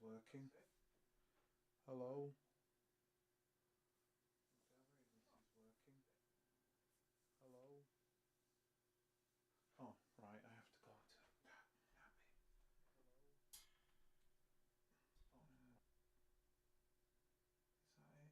working. Hello? Hello? Oh, right, I have to go to that bit. Oh, is that it? Where do I... Um, where's the stream thing? Is that... Is this...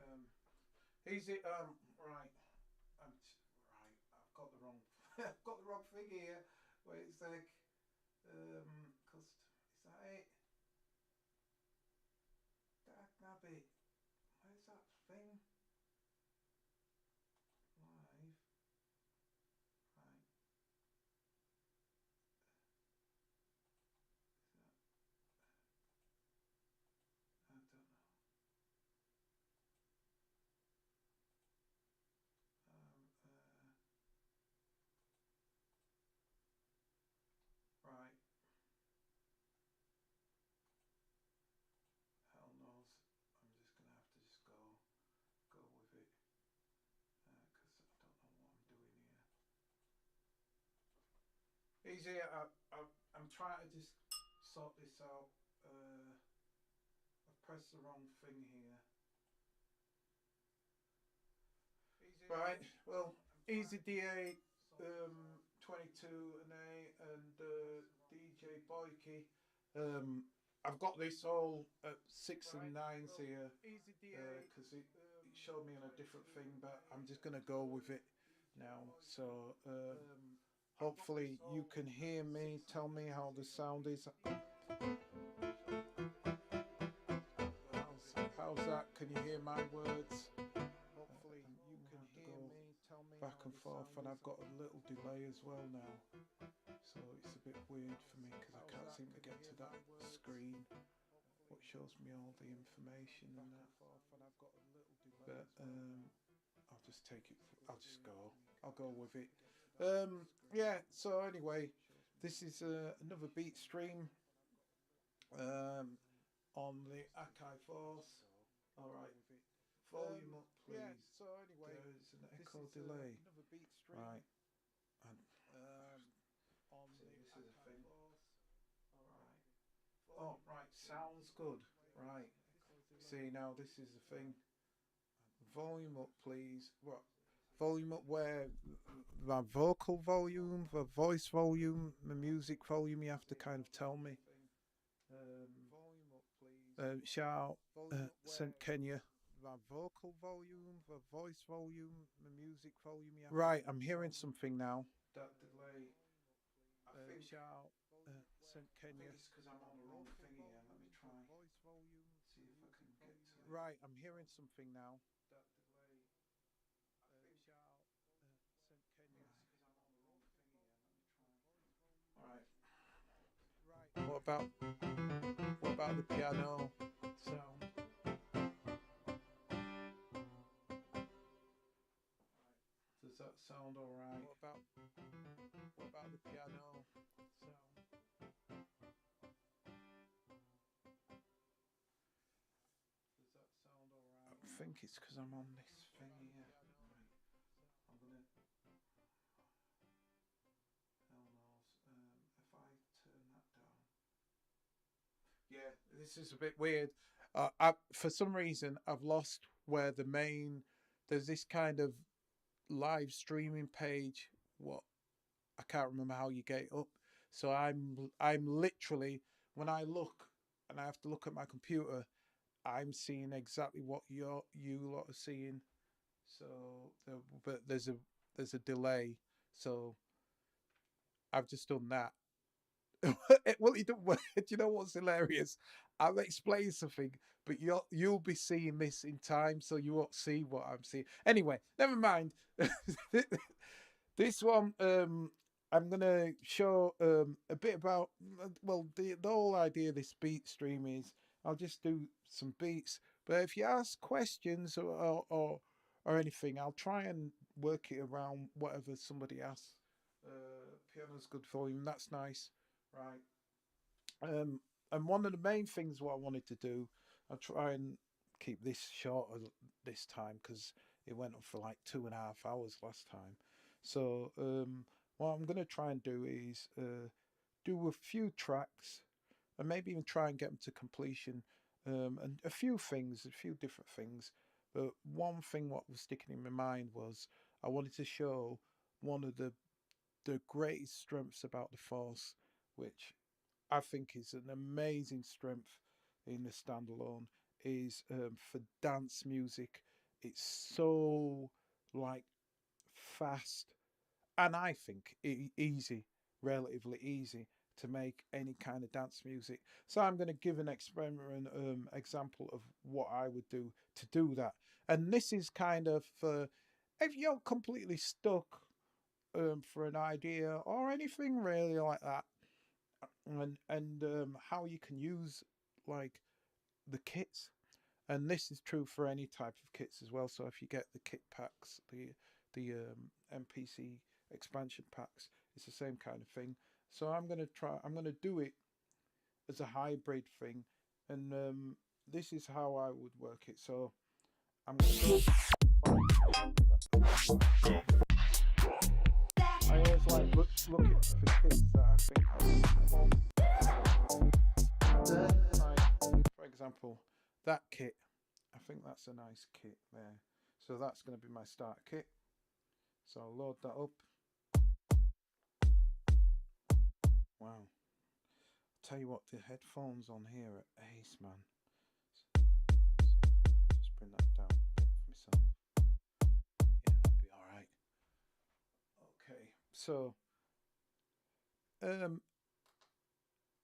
No, that's... Easy, right. Right, I've got the wrong... I've got the wrong thing here. Wait a sec. Is that it? That nabbit. Where's that thing? Live. Right. Is that... I don't know. Right. Hell knows. I'm just gonna have to just go with it because I don't know what I'm doing here. Easy. I'm trying to just sort this out. I've pressed the wrong thing here. Right. Well, Easy DA 22 and A and DJ Boyke. I've got this all at 6 and 9s here because it showed me on a different thing, but I'm just going to go with it now. So hopefully you can hear me. Tell me how the sound is. How's that? Can you hear my words? Hopefully you can hear me. Tell me back and forth, and I've got a little delay as well now. So it's a bit weird for me because I can't seem to get to that screen what shows me all the information and that. But I'll just take it. I'll just go. I'll go with it. Yeah. So anyway, this is another Beatstream on the Akai Force. All right. Volume up, please. Yeah, so anyway, there's an echo delay. Right. And on so this is a thing. Right. Oh, right. Sounds good. Right. See, now this is the thing. Volume up, please. What? Volume up where? My vocal volume, the voice volume, the music volume. You have to kind of tell me. Volume up, please. Shout, St. Kenya. My vocal volume, the voice volume, the music volume. Right, I'm hearing something now. That delay. I think shout, St. Kenya. I think it's because I'm on the wrong thing here. Let me try. Voice volume. See if I can get to it. Right, I'm hearing something now. That delay. I think shout, St. Kenya. Because I'm on the wrong thing here. Let me try. All right. Right. What about the piano sound? Does that sound all right? What about the piano sound? Does that sound all right? I think it's because I'm on this thing here. Right. I'm gonna. Hell knows. If I turn that down. Yeah, this is a bit weird. For some reason, I've lost where the main. There's this kind of live streaming page. What I can't remember how you get it up. So I'm literally when I look and I have to look at my computer, I'm seeing exactly what you lot are seeing. So, but there's a delay. So I've just done that. Well, you don't. Do you know what's hilarious? I'll explain something, but you'll be seeing this in time, so you won't see what I'm seeing. Anyway, never mind. This one, I'm gonna show a bit about. Well, the whole idea of this beat stream is I'll just do some beats. But if you ask questions or anything, I'll try and work it around whatever somebody asks. Piano's good volume. That's nice, right? Um, and one of the main things what I wanted to do, I'll try and keep this short this time because it went on for like 2.5 hours last time. So what I'm gonna try and do is do a few tracks and maybe even try and get them to completion. And a few things, a few different things. But one thing what was sticking in my mind was I wanted to show one of the greatest strengths about the Force, which I think is an amazing strength in the standalone, is for dance music. It's so like fast and I think easy, relatively easy to make any kind of dance music. So I'm going to give an experiment example of what I would do to do that. And this is kind of if you're completely stuck for an idea or anything really like that, and how you can use like the kits. And this is true for any type of kits as well. So if you get the kit packs, the MPC expansion packs, it's the same kind of thing. So I'm gonna try. I'm gonna do it as a hybrid thing, and this is how I would work it. So I'm gonna go. I always like looking for kits that I think for example, that kit. I think that's a nice kit there. So that's going to be my start kit. So I'll load that up. Wow. I'll tell you what, the headphones on here are ace, man. So let me just bring that down a bit for myself. Yeah, that'll be alright. Okay. So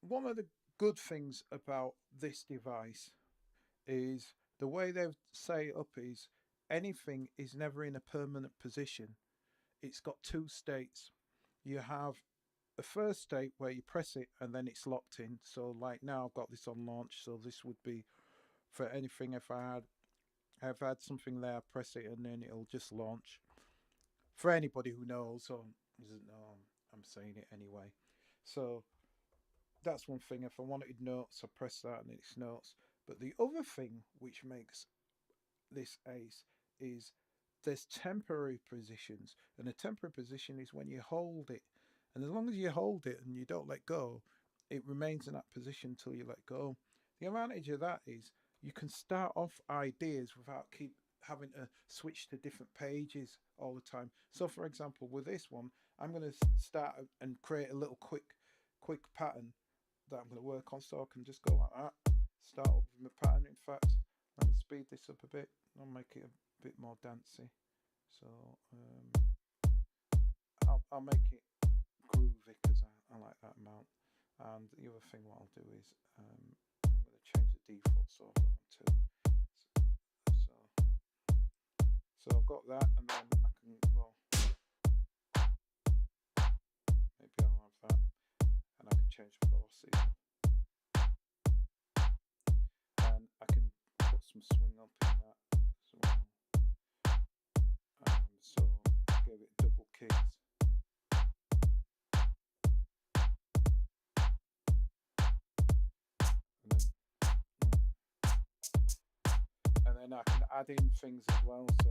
one of the good things about this device is the way they've set it up is anything is never in a permanent position. It's got two states. You have a first state where you press it and then it's locked in. So like now I've got this on launch, so this would be for anything if I've had something there, press it and then it'll just launch. For anybody who knows or doesn't know, I'm saying it anyway. So that's one thing. If I wanted notes, I press that and it's notes. But the other thing which makes this ace is there's temporary positions, and a temporary position is when you hold it, and as long as you hold it and you don't let go, it remains in that position until you let go. The advantage of that is you can start off ideas without keep having to switch to different pages all the time. So for example, with this one, I'm going to start and create a little quick pattern that I'm going to work on, so I can just go like that, start off with my pattern. In fact, let me speed this up a bit. I'll make it a bit more dancey. So I'll make it groovy because I like that amount. And the other thing what I'll do is I'm going to change the default so I've got on two. So I've got that, and then I can, well, maybe I'll have that, and I can change the velocity. And I can put some swing up in that as well. So give it double kicks. And then I can add in things as well. So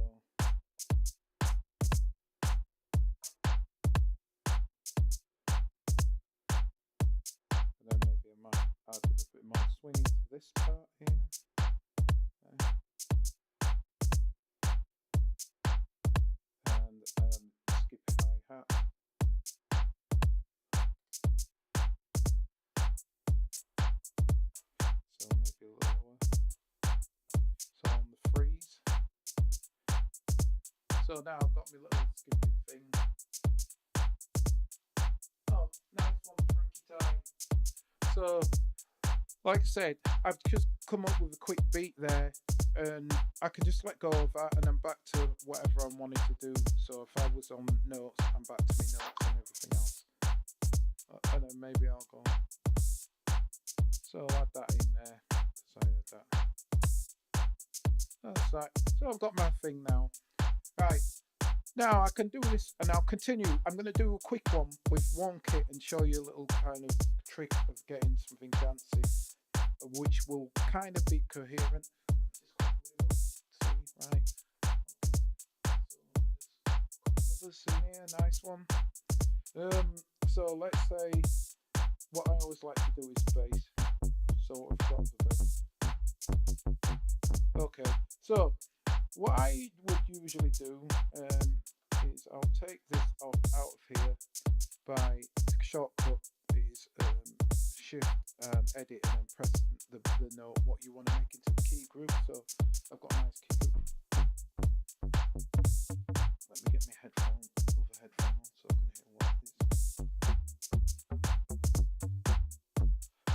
and then maybe I might add a bit more swing into this part here. And skip hi-hat. So maybe a little lower. So on the freeze. So now I've got my little skippy thing. Oh, nice one, Frankie Time. So, like I said, I've just come up with a quick beat there, and I can just let go of that, and I'm back to whatever I'm wanting to do. So if I was on notes, I'm back to my notes and everything else. And then maybe I'll go. So I'll add that in there because That's right. So I've got my thing now. Right. Now I can do this and I'll continue. I'm going to do a quick one with one kit and show you a little kind of trick of getting something dancing, which will kind of be coherent. See, right. Others in here, nice one. So let's say what I always like to do is bass. So I've got the bass. Okay. So what I would usually do is I'll take this out of here by shortcut is shift and edit and then press the note what you want to make into the key group. So I've got a nice key group. Let me get my headphone, other headphone on so I can hear what it is.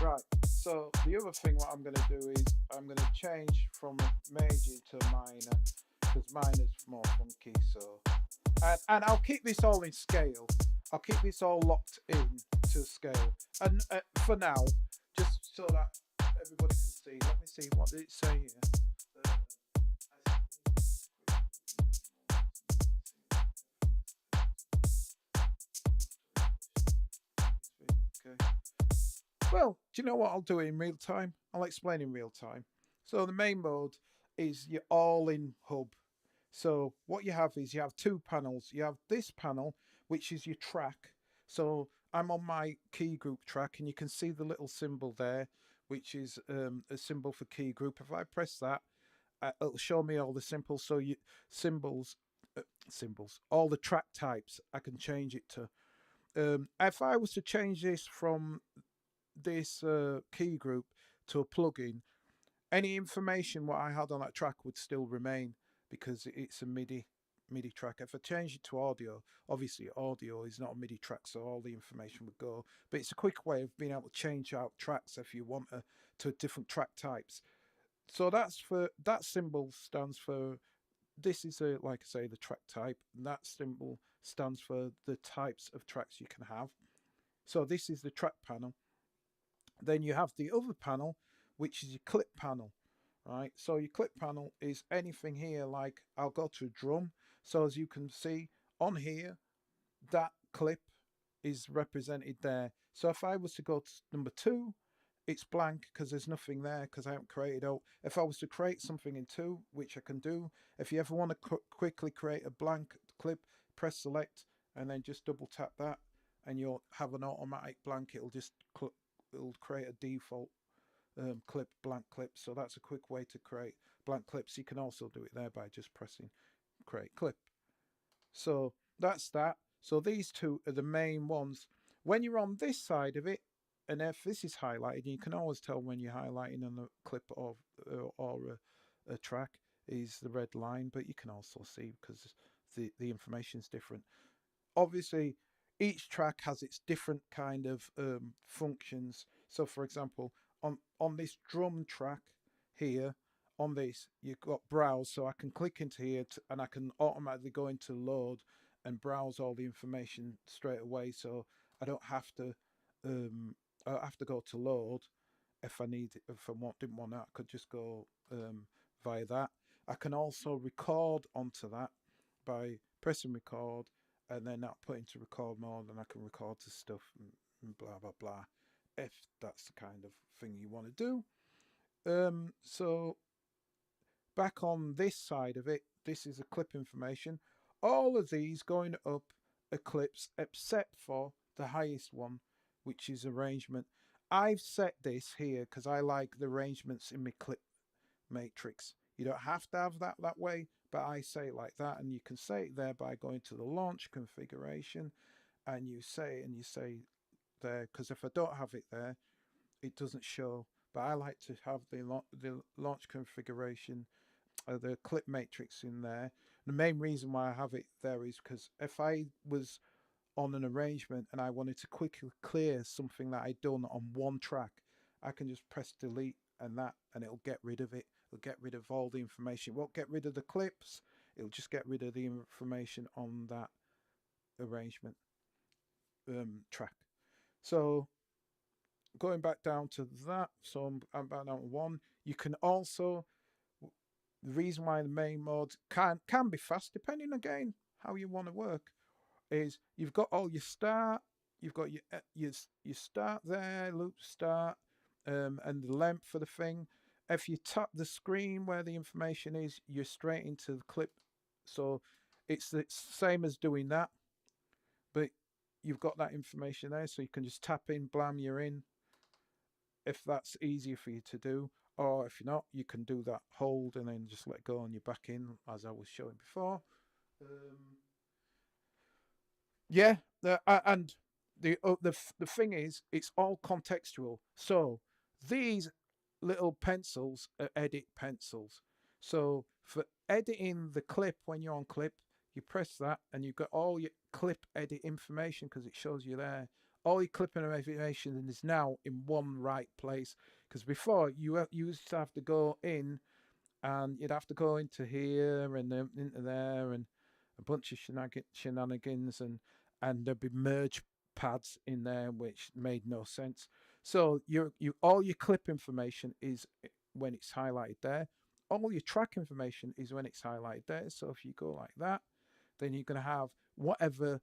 Right, so the other thing what I'm going to do is I'm going to change from major to minor because minor's more funky. So and I'll keep this all in scale. I'll keep this all locked in to scale. And for now, just so that everybody can see, let me see what did it say here. Okay. Well, do you know what I'll do in real time? I'll explain in real time. So the main mode is your all-in hub. So what you have is you have two panels. You have this panel, which is your track. So I'm on my key group track, and you can see the little symbol there, which is a symbol for key group. If I press that, it'll show me all the symbols. So you symbols, all the track types. I can change it to. If I was to change this from this key group to a plugin, any information what I had on that track would still remain because it's a MIDI track. If I change it to audio, obviously audio is not a MIDI track, so all the information would go. But it's a quick way of being able to change out tracks if you want to different track types. So that symbol stands for, this is like I say, the track type, and that symbol stands for the types of tracks you can have. So this is the track panel. Then you have the other panel, which is your clip panel, right? So your clip panel is anything here, like I'll go to a drum. So as you can see on here, that clip is represented there. So if I was to go to number 2, it's blank because there's nothing there because I haven't created out. If I was to create something in 2, which I can do, if you ever want to quickly create a blank clip, press select and then just double tap that and you'll have an automatic blank. It'll create a default clip, blank clip. So that's a quick way to create blank clips. You can also do it there by just pressing create clip. So that's that. So these two are the main ones. When you're on this side of it, and if this is highlighted, you can always tell when you're highlighting on a clip or a track is the red line, but you can also see because the information is different. Obviously, each track has its different kind of functions. So, for example, on this drum track here, on this, you've got browse, so I can click into here and I can automatically go into load and browse all the information straight away. So I don't have to go to load if I didn't want that. I could just go via that. I can also record onto that by pressing record and then that put into record mode, and I can record to stuff and blah blah blah, if that's the kind of thing you want to do. So back on this side of it, this is a clip information. All of these going up are clips except for the highest one, which is arrangement. I've set this here because I like the arrangements in my clip matrix. You don't have to have that way, but I say it like that, and you can say it there by going to the launch configuration, and you say there, because if I don't have it there, it doesn't show. But I like to have the launch configuration, the clip matrix in there. The main reason why I have it there is because if I was on an arrangement and I wanted to quickly clear something that I'd done on one track, I can just press delete and it'll get rid of it. It'll get rid of all the information. It won't get rid of the clips. It'll just get rid of the information on that arrangement track. So going back down to that, so I'm back down to 1. You can also the reason why the main mode can be fast, depending again how you want to work, is you've got all your start, you've got your start there, loop start, and the length for the thing. If you tap the screen where the information is, you're straight into the clip. So it's the same as doing that, but you've got that information there, so you can just tap in, blam, you're in. If that's easier for you to do, or if you're not, you can do that hold and then just let go and you're back in, as I was showing before. Um, Yeah, and the thing is, it's all contextual. So these little pencils are edit pencils. So for editing the clip, when you're on clip, you press that and you've got all your clip edit information because it shows you there. All your clip information is now in one right place. Because before you used to have to go in and you'd have to go into here and then into there and a bunch of shenanigans and there'd be merge pads in there which made no sense. So you all your clip information is when it's highlighted there. All your track information is when it's highlighted there. So if you go like that, then you're going to have whatever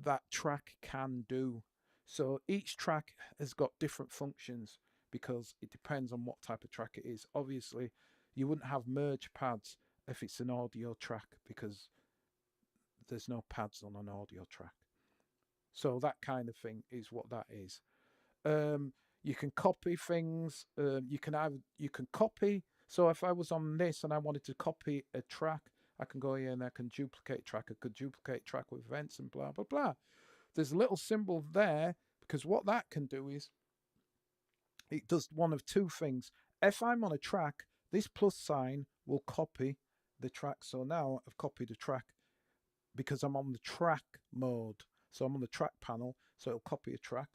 that track can do. So each track has got different functions because it depends on what type of track it is. Obviously, you wouldn't have merge pads if it's an audio track because there's no pads on an audio track. So that kind of thing is what that is. You can copy things. You can copy. So if I was on this and I wanted to copy a track, I can go here and I can duplicate track. I could duplicate track with events and blah blah blah. There's a little symbol there because what that can do is it does one of two things. If I'm on a track, this plus sign will copy the track. So now I've copied a track because I'm on the track mode. So I'm on the track panel, so it'll copy a track.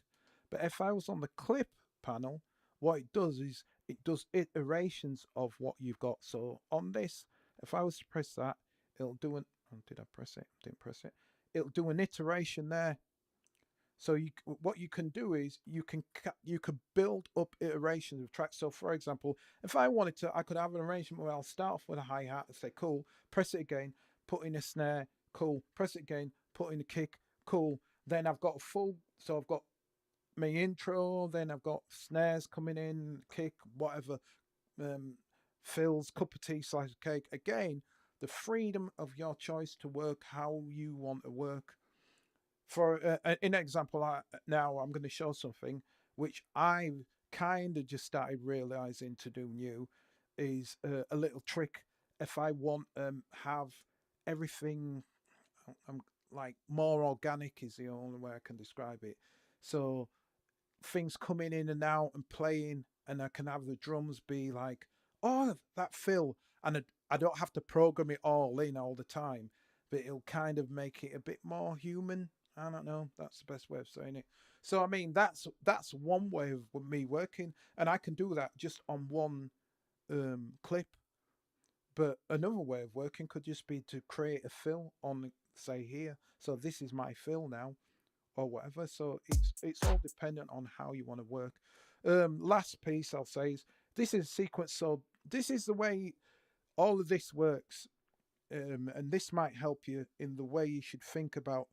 But if I was on the clip panel, what it does is it does iterations of what you've got. So on this, if I was to press that, it'll do an. Oh, did I press it? Didn't press it. It'll do an iteration there. So what you can do is you can build up iterations of tracks. So for example, if I wanted to, I could have an arrangement where I'll start off with a hi hat and say cool, press it again, put in a snare, cool, press it again, put in a kick, cool. Then I've got a full, so I've got my intro, then I've got snares coming in, kick, whatever, fills, cup of tea, slice of cake. Again, the freedom of your choice to work how you want to work. For an example, now I'm going to show something which I kind of just started realizing to do new is a little trick. If I want have everything, I'm like more organic is the only way I can describe it. So things coming in and out and playing, and I can have the drums be like, oh, that fill, and I don't have to program it all in all the time, but it'll kind of make it a bit more human. I don't know. That's the best way of saying it. So I mean, that's one way of me working, and I can do that just on one clip. But another way of working could just be to create a fill on, say here. So this is my fill now, or whatever. So it's all dependent on how you want to work. Last piece I'll say is this is a sequence. So this is the way all of this works, and this might help you in the way you should think about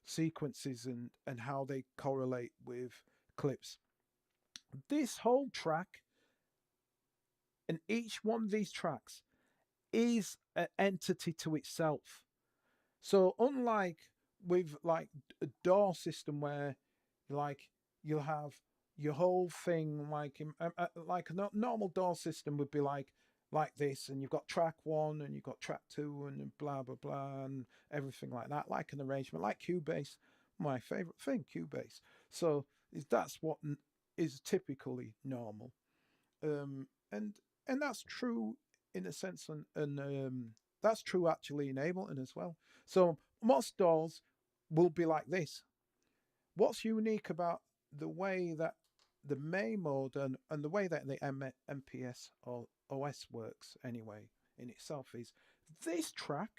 sequences and how they correlate with clips. This whole track and each one of these tracks is an entity to itself. So unlike with like a DAW system where like you'll have your whole thing like a normal DAW system would be like this, and you've got track one and you've got track two and blah blah blah and everything like that, like an arrangement, like Cubase, my favorite thing, Cubase. So that's what is typically normal, and that's true in a sense, and that's true actually in Ableton as well. So most DAWs will be like this. What's unique about the way that the main mode and the way that the MPS or OS works anyway in itself is this track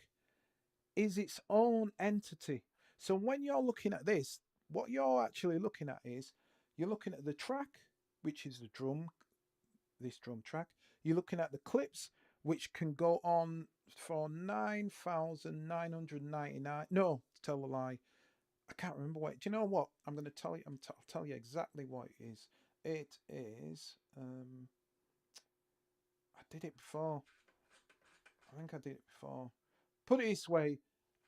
is its own entity. So when you're looking at this, what you're actually looking at is you're looking at the track, which is the drum, this drum track. You're looking at the clips, which can go on for 9,999. No, tell a lie. I can't remember what. Do you know what? I'm going to tell you. I'll tell you exactly what it is. It is. I did it before. I think I did it before. Put it this way.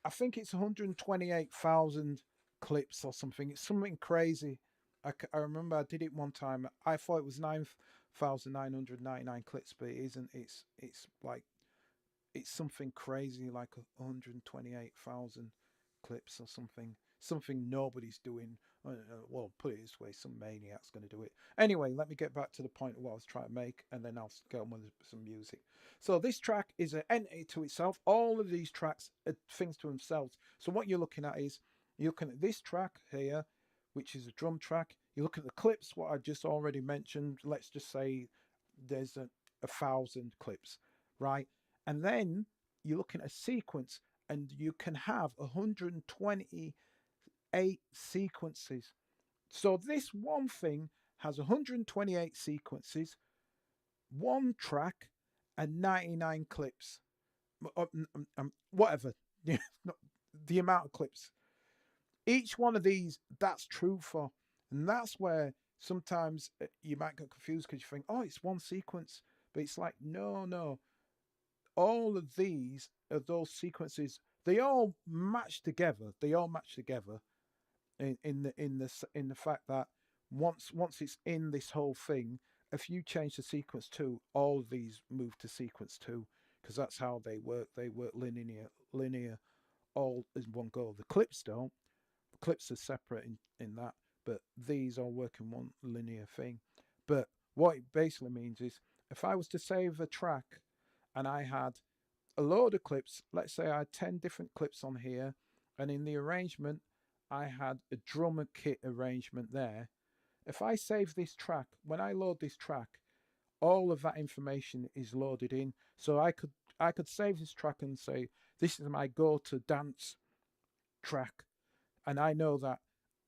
I think it's 128,000 clips or something. It's something crazy. I remember I did it one time. I thought it was 9,999 clips, but it isn't. It's like it's something crazy, like 128,000 clips or something. Something nobody's doing. Well, put it this way, some maniac's going to do it. Anyway, let me get back to the point of what I was trying to make, and then I'll get on with some music. So this track is an entity to itself. All of these tracks are things to themselves. So what you're looking at is, you're looking at this track here, which is a drum track. You look at the clips, what I just already mentioned. Let's just say there's 1,000 clips, right? And then you're looking at a sequence, and you can have 128 sequences. So this one thing has 128 sequences, one track, and 99 clips. Whatever. The amount of clips. Each one of these, that's true for. And that's where sometimes you might get confused because you think, oh, it's one sequence. But it's like, no. All of these are those sequences. They all match together. In the fact that once it's in this whole thing, if you change the sequence 2, all of these move to sequence 2 because that's how they work. They work linear, all in one go. The clips don't. The clips are separate in that, but these all work in one linear thing. But what it basically means is, if I was to save a track and I had a load of clips, let's say I had 10 different clips on here, and in the arrangement, I had a drummer kit arrangement there. If I save this track, when I load this track, all of that information is loaded in. So I could save this track and say, this is my go-to dance track. And I know that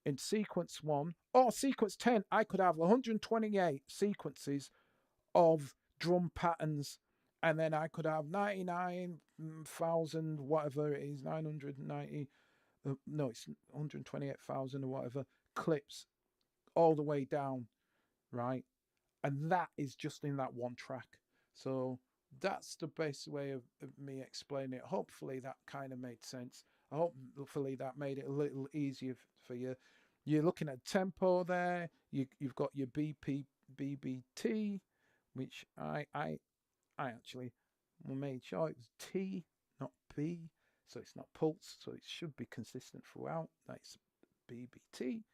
in sequence 1 or sequence 10, I could have 128 sequences of drum patterns, and then I could have 99,000, whatever it is, 990, no, it's 128,000 or whatever, clips all the way down, right? And that is just in that one track. So that's the best way of me explaining it. Hopefully that kind of made sense. Hopefully that made it a little easier for you. You're looking at tempo there. You've got your BBT, which I actually made sure it was T, not B, so it's not pulse, so it should be consistent throughout. That's BBT,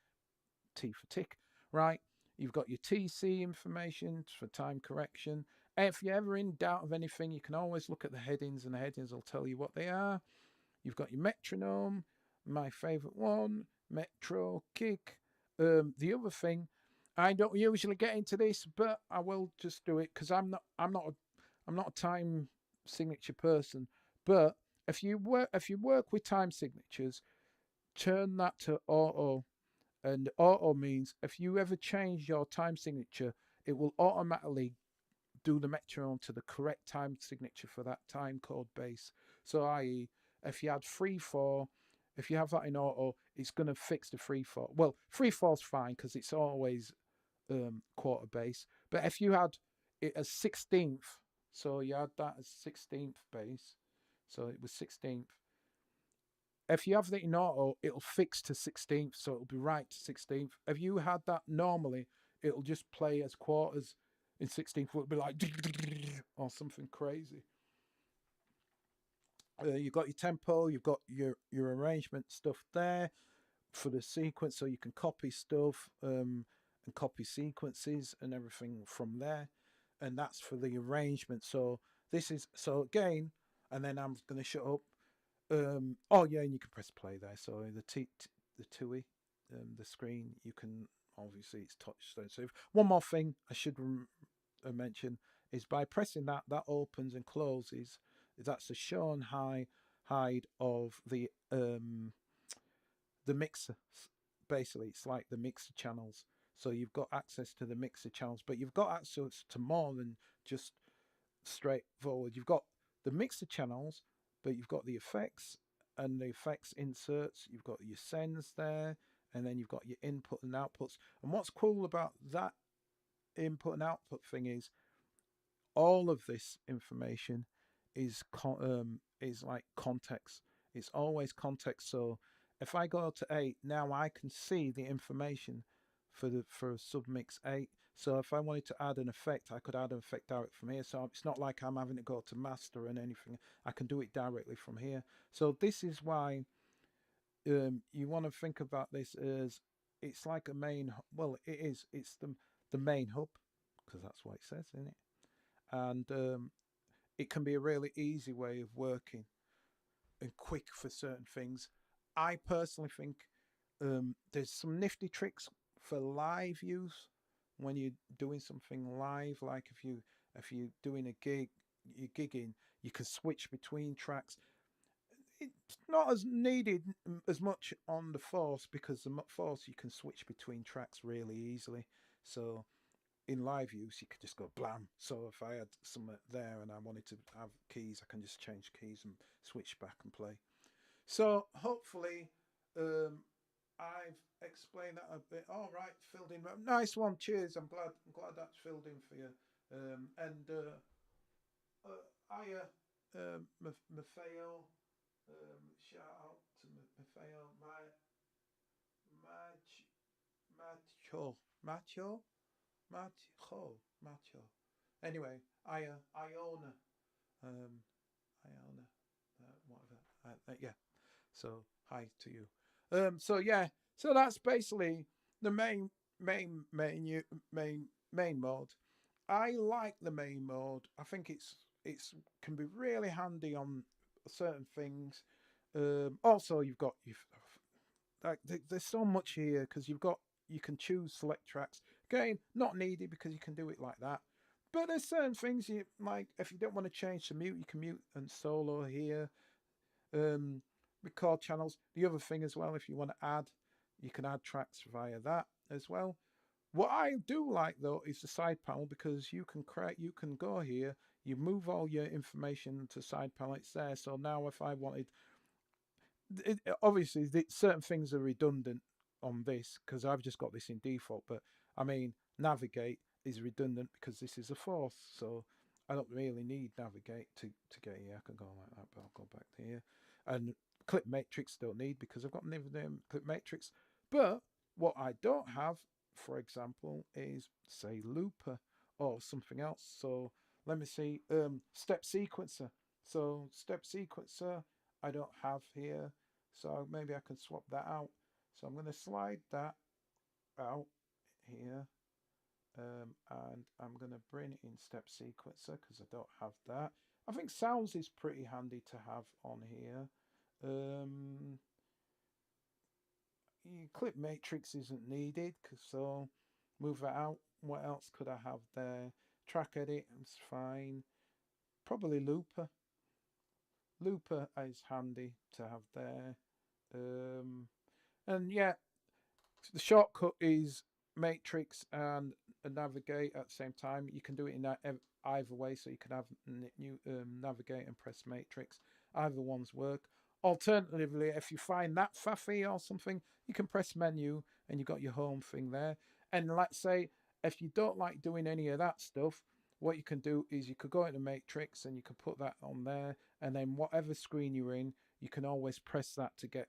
T for tick, right? You've got your TC information for time correction. And if you're ever in doubt of anything, you can always look at the headings, and the headings will tell you what they are. You've got your metronome, my favorite one, metro kick. The other thing, I don't usually get into this, but I will just do it because I'm not a time signature person. But if you work with time signatures, turn that to auto. And auto means if you ever change your time signature, it will automatically do the metronome to the correct time signature for that time code base. So, i.e., if you had 3/4, if you have that in auto, it's going to fix the 3/4. Well, 3/4 is fine because it's always quarter base. But if you had it as 16th, so you had that as 16th base, so it was 16th. If you have that in auto, it'll fix to 16th, so it'll be right to 16th. If you had that normally, it'll just play as quarters in 16th. It'll be like or something crazy. You've got your tempo, you've got your arrangement stuff there for the sequence, so you can copy stuff and copy sequences and everything from there. And that's for the arrangement. So this is so again, and then I'm going to shut up. Oh yeah, and you can press play there. So the TUI, the screen, you can obviously it's touchstone. So one more thing I should mention is by pressing that opens and closes. That's a show and hide of the mixer. Basically, it's like the mixer channels. So you've got access to the mixer channels, but you've got access to more than just straightforward. You've got the mixer channels, but you've got the effects and the effects inserts. You've got your sends there, and then you've got your input and outputs. And what's cool about that input and output thing is all of this information is like context. It's always context. So if I go to 8, now I can see the information for submix 8. So if I wanted to add an effect, I could add an effect direct from here. So it's not like I'm having to go to master and anything. I can do it directly from here. So this is why you want to think about this as it's like a main. Well, it is. It's the main hub because that's what it says in it, and it can be a really easy way of working and quick for certain things. I personally think there's some nifty tricks for live use when you're doing something live, like if you're doing a gig, you're gigging, you can switch between tracks. It's not as needed as much on the Force because the Force you can switch between tracks really easily. So in live use, you could just go blam. So if I had some there and I wanted to have keys, I can just change keys and switch back and play. So hopefully, I've explained that a bit. All right, filled in. Nice one. Cheers. I'm glad that's filled in for you. And I, Maffeo. Shout out to Maffeo. Macho, Macho, Macho. Anyway, Iona, um, Iona, whatever. Yeah. So hi to you. So yeah. So that's basically the main mode. I like the main mode. I think it's can be really handy on certain things. Also, you've got you like there's so much here because you can choose select tracks. Again, not needed because you can do it like that. But there's certain things you like if you don't want to change the mute, you can mute and solo here. Um, Record channels. The other thing as well, if you want to add, you can add tracks via that as well. What I do like though is the side panel because you can go here, you move all your information to side panel. It's there. So now if I wanted obviously certain things are redundant on this because I've just got this in default. But I mean, navigate is redundant because this is a Force, so I don't really need navigate to get here. I can go like that, but I'll go back to here. And clip matrix don't need because I've got clip matrix. But what I don't have, for example, is say looper or something else. So let me see, step sequencer. So step sequencer I don't have here. So maybe I can swap that out. So I'm going to slide that out here. And I'm going to bring in step sequencer because I don't have that. I think sounds is pretty handy to have on here. Clip matrix isn't needed, so move that out. What else could I have there? Track edit is fine. Probably looper. Looper is handy to have there. And yeah, the shortcut is matrix and navigate at the same time. You can do it in either way, so you can have new navigate and press matrix. Either ones work. Alternatively, if you find that faffy or something, you can press menu and you've got your home thing there. And let's say if you don't like doing any of that stuff, what you can do is you could go into matrix and you can put that on there, and then whatever screen you're in, you can always press that to get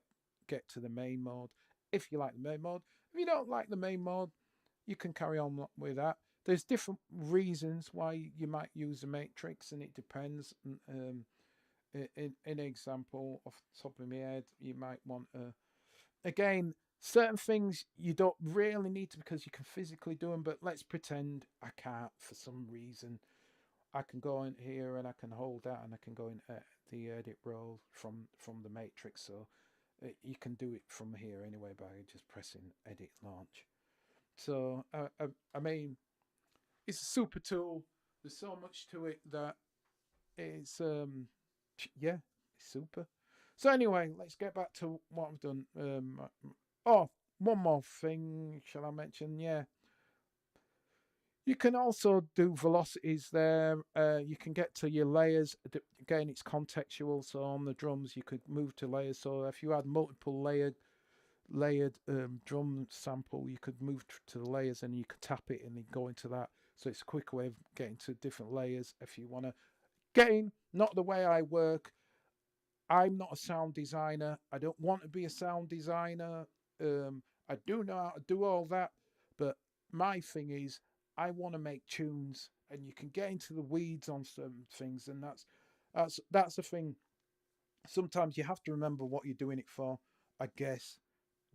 to the main mode if you like the main mode. If you don't like the main mode, you can carry on with that. There's different reasons why you might use the matrix, and it depends. In an example off the top of my head, you might want again, certain things you don't really need to because you can physically do them, but let's pretend I can't for some reason. I can go in here and I can hold that and I can go in the edit role from the matrix. So you can do it from here anyway by just pressing edit launch. So I mean, it's a super tool. There's so much to it that it's yeah, it's super. So anyway, let's get back to what I've done. Oh, one more thing shall I mention? Yeah, You can also do velocities there. You can get to your layers. Again, it's contextual. So on the drums, you could move to layers. So if you had multiple layered drum sample, you could move to the layers and you could tap it and then go into that. So it's a quick way of getting to different layers if you want to get in. Not the way I work. I'm not a sound designer. I don't want to be a sound designer. I do know how to do all that, but my thing is, I want to make tunes, and you can get into the weeds on certain things, and that's the thing. Sometimes you have to remember what you're doing it for. I guess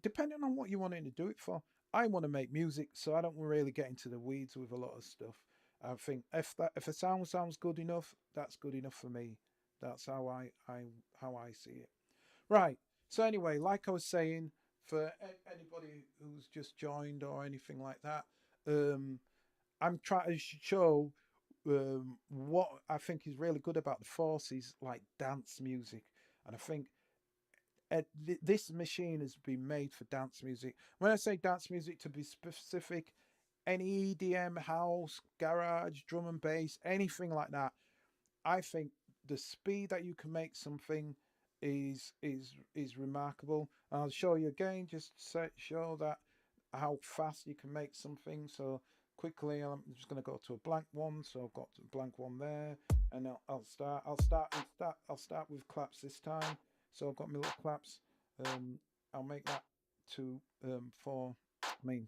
depending on what you want to do it for. I want to make music, so I don't really get into the weeds with a lot of stuff. I think if a sound sounds good enough, that's good enough for me. That's how I see it. Right. So anyway, like I was saying, for anybody who's just joined or anything like that, um, I'm trying to show what I think is really good about the Force is like dance music, and I think this machine has been made for dance music. When I say dance music, to be specific, any EDM, house, garage, drum and bass, anything like that. I think the speed that you can make something is remarkable. I'll show you again, just to show that how fast you can make something. So quickly, I'm just going to go to a blank one. So I've got a blank one there, and I'll start. I'll start with claps this time. So I've got my little claps. I'll make that two four. I mean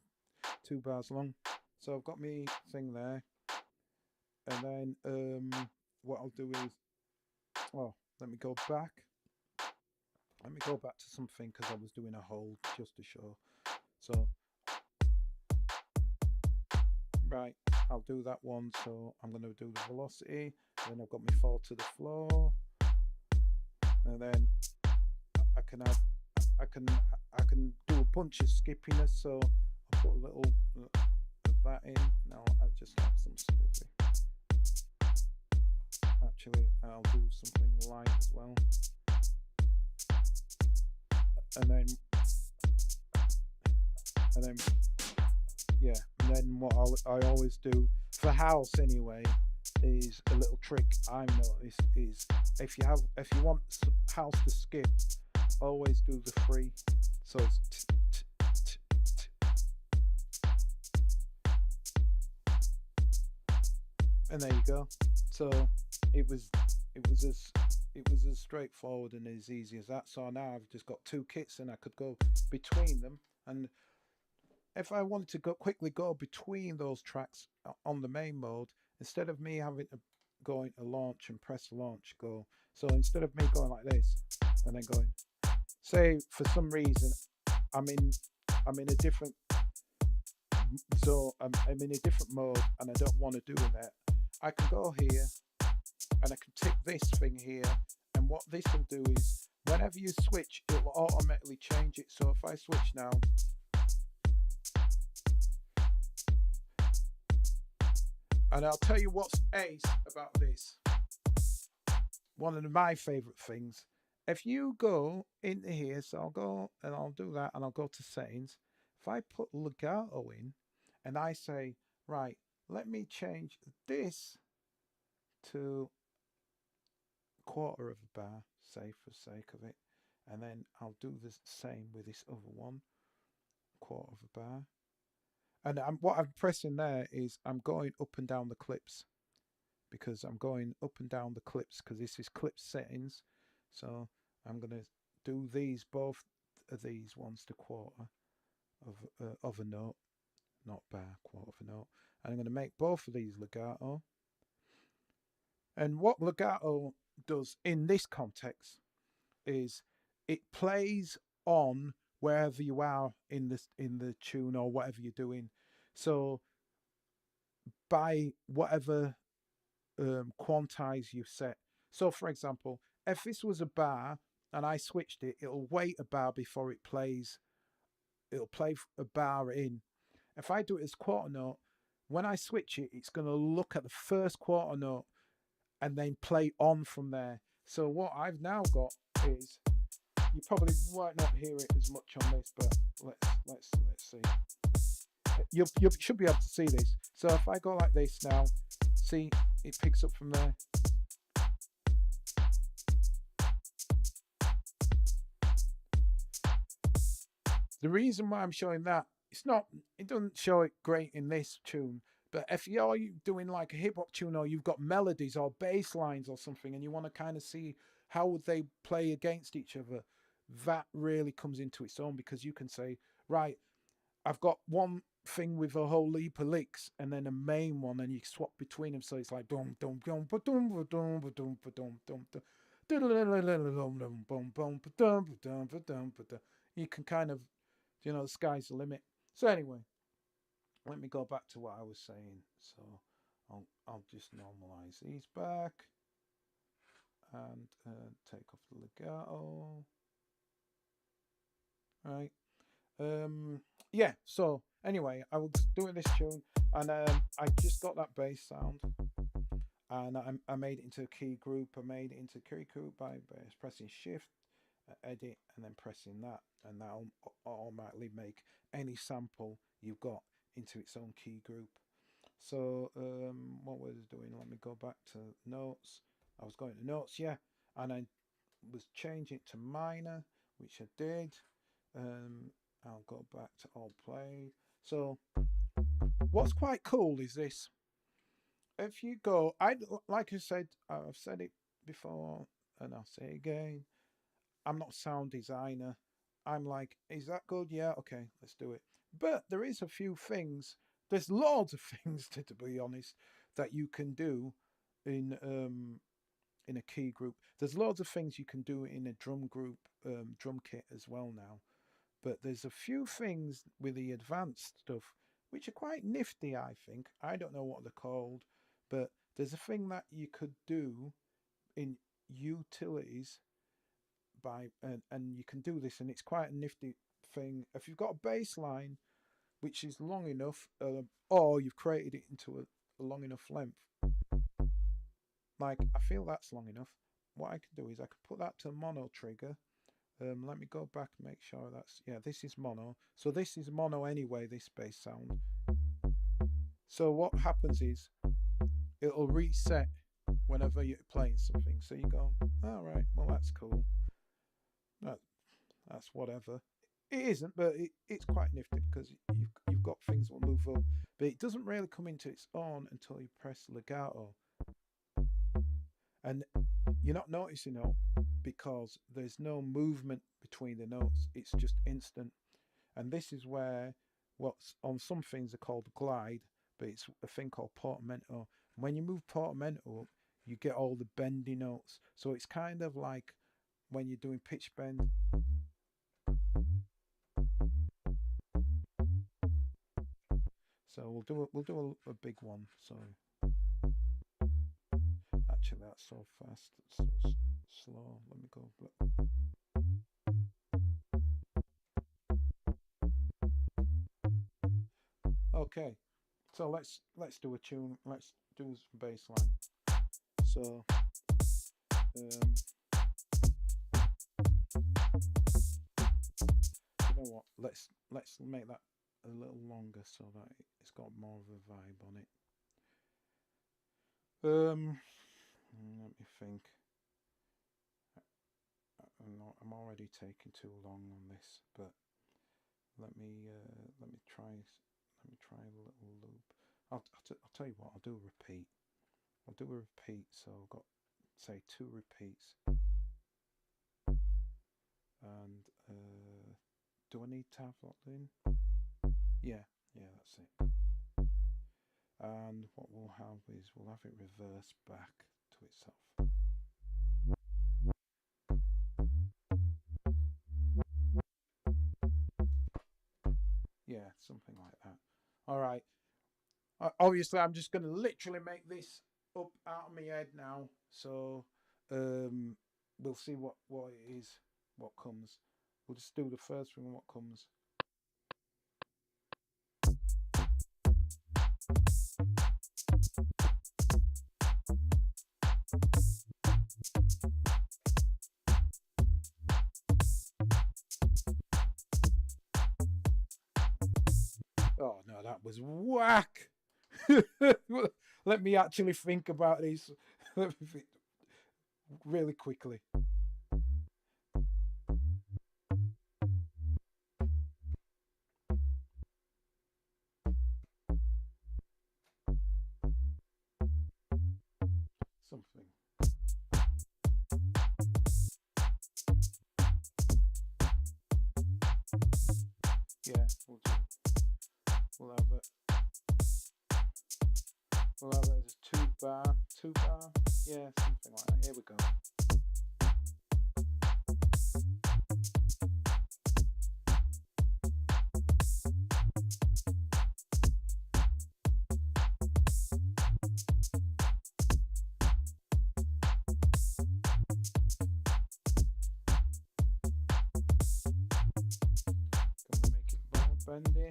2 bars long. So I've got my thing there, and then what I'll do is, oh, let me go back. Let me go back to something because I was doing a hold just to show. So, right, I'll do that one. So I'm going to do the velocity. Then I've got my fall to the floor, and then I can add, I can, I can do a bunch of skippiness. So I'll put a little of that in. Now I'll just add some stuff. Actually, I'll do something light as well, and then yeah, and then what I always do for house anyway is a little trick I've noticed is if you want house to skip, always do the free. So it's and there you go. So it was it was as straightforward and as easy as that. So now I've just got two kits and I could go between them. And if I wanted to quickly go between those tracks on the main mode, instead of me having to go into launch and press launch, go. So instead of me going like this and then going, say for some reason I'm in I'm in a different I'm in a different mode and I don't want to do that. I can go here and I can tick this thing here, and what this will do is whenever you switch, it will automatically change it. So if I switch now, and I'll tell you what's ace about this. One of my favorite things. If you go into here, so I'll go and I'll do that and I'll go to settings. If I put legato in and I say, right, let me change this to quarter of a bar, say for sake of it, and then I'll do the same with this other one, quarter of a bar. And what I'm pressing there is I'm going up and down the clips because I'm going up and down the clips because this is clip settings. So I'm going to do these both of these ones to quarter of a note, not bar, quarter of a note. And I'm going to make both of these legato. And what legato does in this context is it plays on wherever you are in the tune or whatever you're doing. So by whatever quantize you set. So for example, if this was a bar and I switched it, it'll wait a bar before it plays. It'll play a bar in. If I do it as quarter note, when I switch it, it's going to look at the first quarter note and then play on from there. So what I've now got is, you probably might not hear it as much on this, but let's see. You should be able to see this. So if I go like this now, see, it picks up from there. The reason why I'm showing that, it doesn't show it great in this tune, but if you're doing like a hip hop tune or you've got melodies or bass lines or something and you want to kind of see how would they play against each other, that really comes into its own because you can say, right, I've got one thing with a whole heap of licks and then a main one and you swap between them so it's like dum dum dum ba dum ba dum ba dum ba dum dum dum. You can kind of, the sky's the limit. So anyway, let me go back to what I was saying. So I'll just normalize these back and take off the legato. Right. Yeah. So anyway, I was doing this tune and I just got that bass sound. And I made it into a key group. I made it into a key group by pressing Shift, Edit, and then pressing that, and that'll automatically make any sample you've got into its own key group. So what was I doing? Let me go back to notes. I was going to notes, yeah, and I was changing it to minor, which I did. I'll go back to all played. So what's quite cool is this. If you go, like I said, I've said it before, and I'll say it again. I'm not a sound designer. I'm like, is that good? Yeah, okay, let's do it. But there is a few things. There's loads of things, to be honest, that you can do in a key group. There's loads of things you can do in a drum group, drum kit as well now. But there's a few things with the advanced stuff which are quite nifty, I think. I don't know what they're called, but there's a thing that you could do in utilities and you can do this, and it's quite a nifty thing. If you've got a bass line which is long enough, or you've created it into a long enough length, like I feel that's long enough. What I can do is I can put that to a mono trigger. Let me go back and make sure this is mono. So this is mono anyway, this bass sound. So what happens is it'll reset whenever you're playing something. So you go, all right, well that's cool. That's whatever. It isn't, but it's quite nifty because you've got things that will move up, but it doesn't really come into its own until you press legato. And you're not noticing it because there's no movement between the notes. It's just instant. And this is where what's on some things are called glide, but it's a thing called portamento. And when you move portamento up, you get all the bendy notes. So it's kind of like when you're doing pitch bend. So we'll do a big one. Sorry. Actually, that's so fast. It's so slow. Let me go. Okay. So let's do a tune. Let's do some bass line. So you know what? Let's make that a little longer so that it's got more of a vibe on it. Let me think. I'm already taking too long on this, but let me try a little loop. I'll tell you what. I'll do a repeat. I'll do a repeat. So I've got say 2 repeats. And do I need to have that in? Yeah, that's it. And what we'll have is we'll have it reverse back to itself. Yeah, something like that. All right. Obviously, I'm just going to literally make this up out of my head now. So we'll see what it is, what comes. We'll just do the first thing, what comes. Oh no, No, that was whack. Let me actually think about this. Let me think really quickly. Something. Yeah, we'll do. We'll have it. We'll have it as a two bar. Yeah, something like that. Here we go. Can we make it more bendy?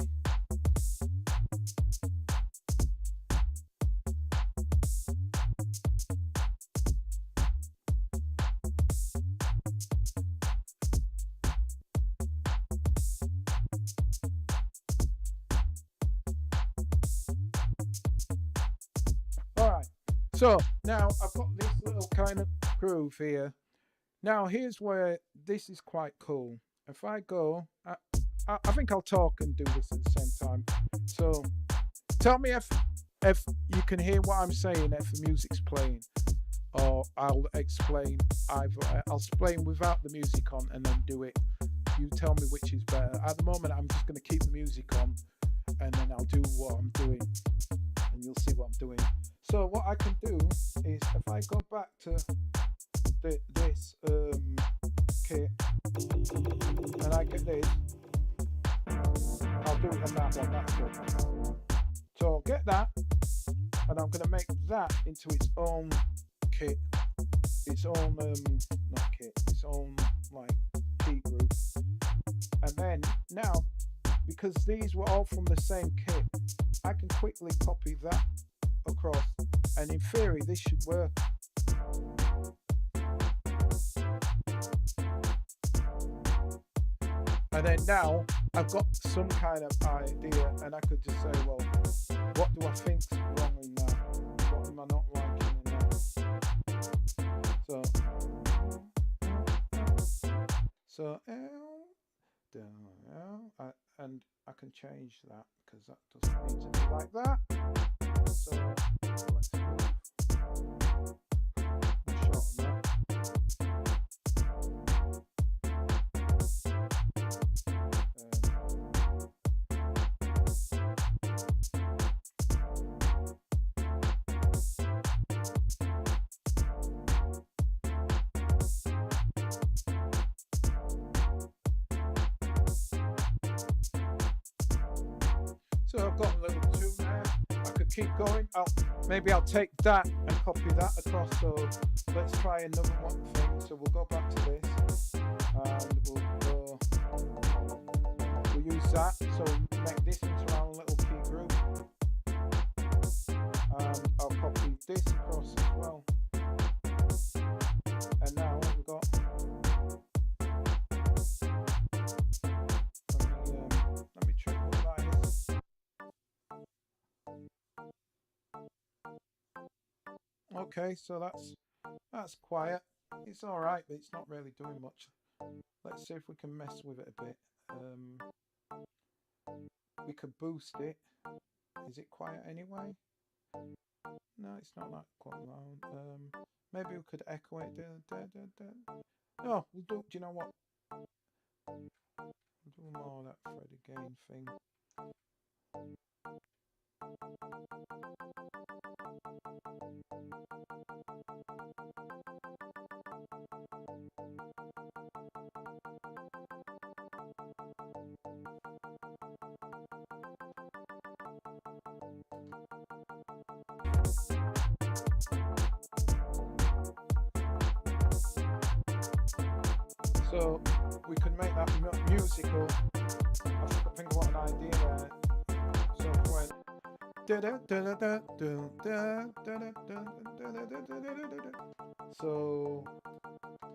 Alright, so now I've got this little kind of groove here. Now here's where this is quite cool. If I go, I think I'll talk and do this at the same time. So tell me if you can hear what I'm saying if the music's playing, or I'll explain either. I'll explain without the music on and then do it. You tell me which is better. At the moment, I'm just going to keep the music on, and then I'll do what I'm doing, and you'll see what I'm doing. So what I can do is if I go back to this kit and I get this, I'll do it on that one. That's good. So I'll get that, and I'm going to make that into its own kit, its own not kit, its own like key group. And then now, because these were all from the same kit, I can quickly copy that across, and in theory this should work. And then now I've got some kind of idea, and I could just say, well, what do I think's wrong in that? What am I not liking in that? And I can change that because that doesn't need to be like that. So let's move. Shorten that. So I've got a little tune there. I could keep going. Maybe I'll take that and copy that across. So let's try another one thing. So we'll go back to this, and we'll use that. So make this into our little key group, and I'll copy this across as well. And now we've got. Let me check what that is. Okay, so that's quiet. It's all right, but it's not really doing much. Let's see if we can mess with it a bit. We could boost it. Is it quiet anyway? No, it's not that quite loud. Maybe we could echo it. No, we'll do. Do you know what? We'll do more of that Freddie Gain thing. So we can make that musical. I think what an idea there. So if we went so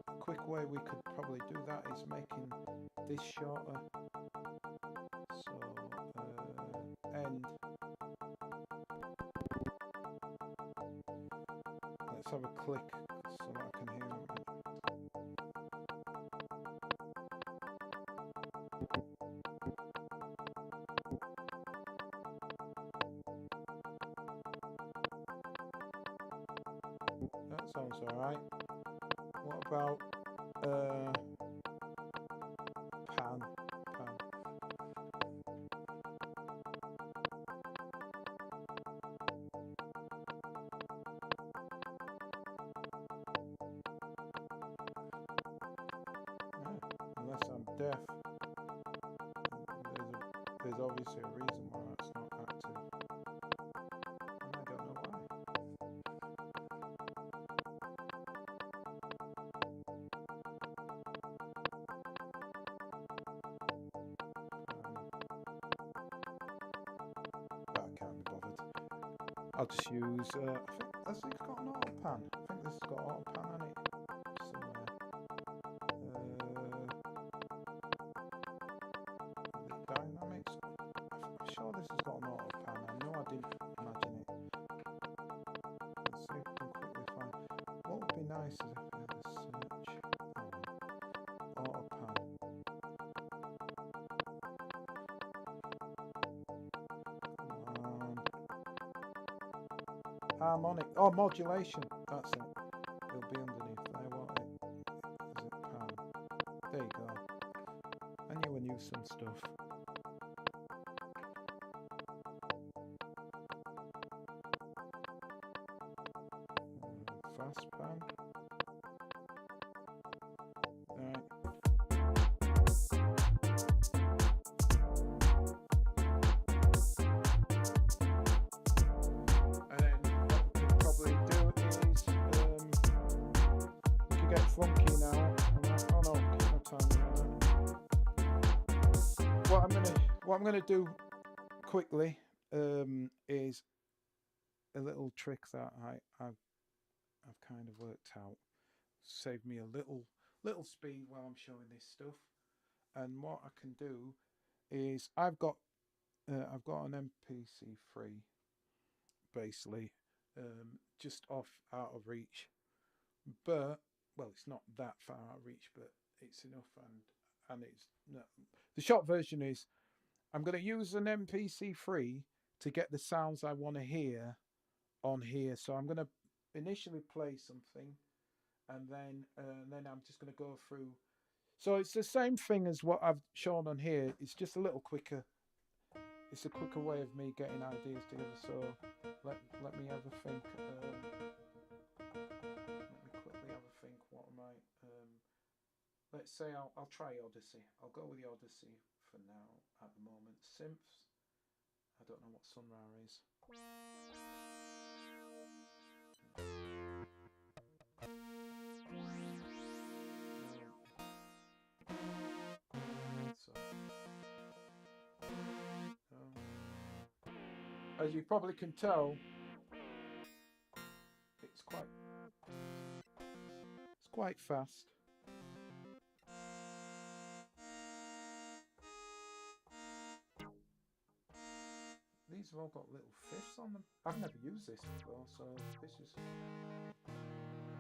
a quick way we could probably do that is making this shorter. So N end. Let's have a click so that I can hear it. That sounds alright. What about pan? Unless I'm deaf, there's obviously a reason why that's not active, and I don't know why. But I can't be bothered. I'll just use. I think has it got an auto pan? I think this has got auto pan on it somewhere. Dynamics. I'm sure this has got an auto pan. I know I didn't imagine it. Let's see if we can quickly find. What would be nice is if we had a search. Auto pan. Harmonic. Oh, modulation. That's it. It'll be underneath there, won't it? Is it pan? There you go. I knew I knew some stuff. Fast pan. Alright. And then what we could probably do is we could get funky now. Oh no, keep my time on that. What I'm gonna do quickly is a little trick that I've kind of worked out. Save me a little speed while I'm showing this stuff. And what I can do is I've got an MPC3 basically just out of reach, but well, it's not that far out of reach, but it's enough, and it's no. The short version is I'm going to use an MPC3 to get the sounds I want to hear on here. So I'm going to initially play something, and then I'm just going to go through. So it's the same thing as what I've shown on here. It's just a little quicker. It's a quicker way of me getting ideas together. So let me have a think. Let me quickly have a think. What am I? Let's say I'll try Odyssey. I'll go with the Odyssey for now at the moment. Synths. I don't know what Sunra is. As you probably can tell, it's quite fast. These have all got little fifths on them. I've never used this before, so this is.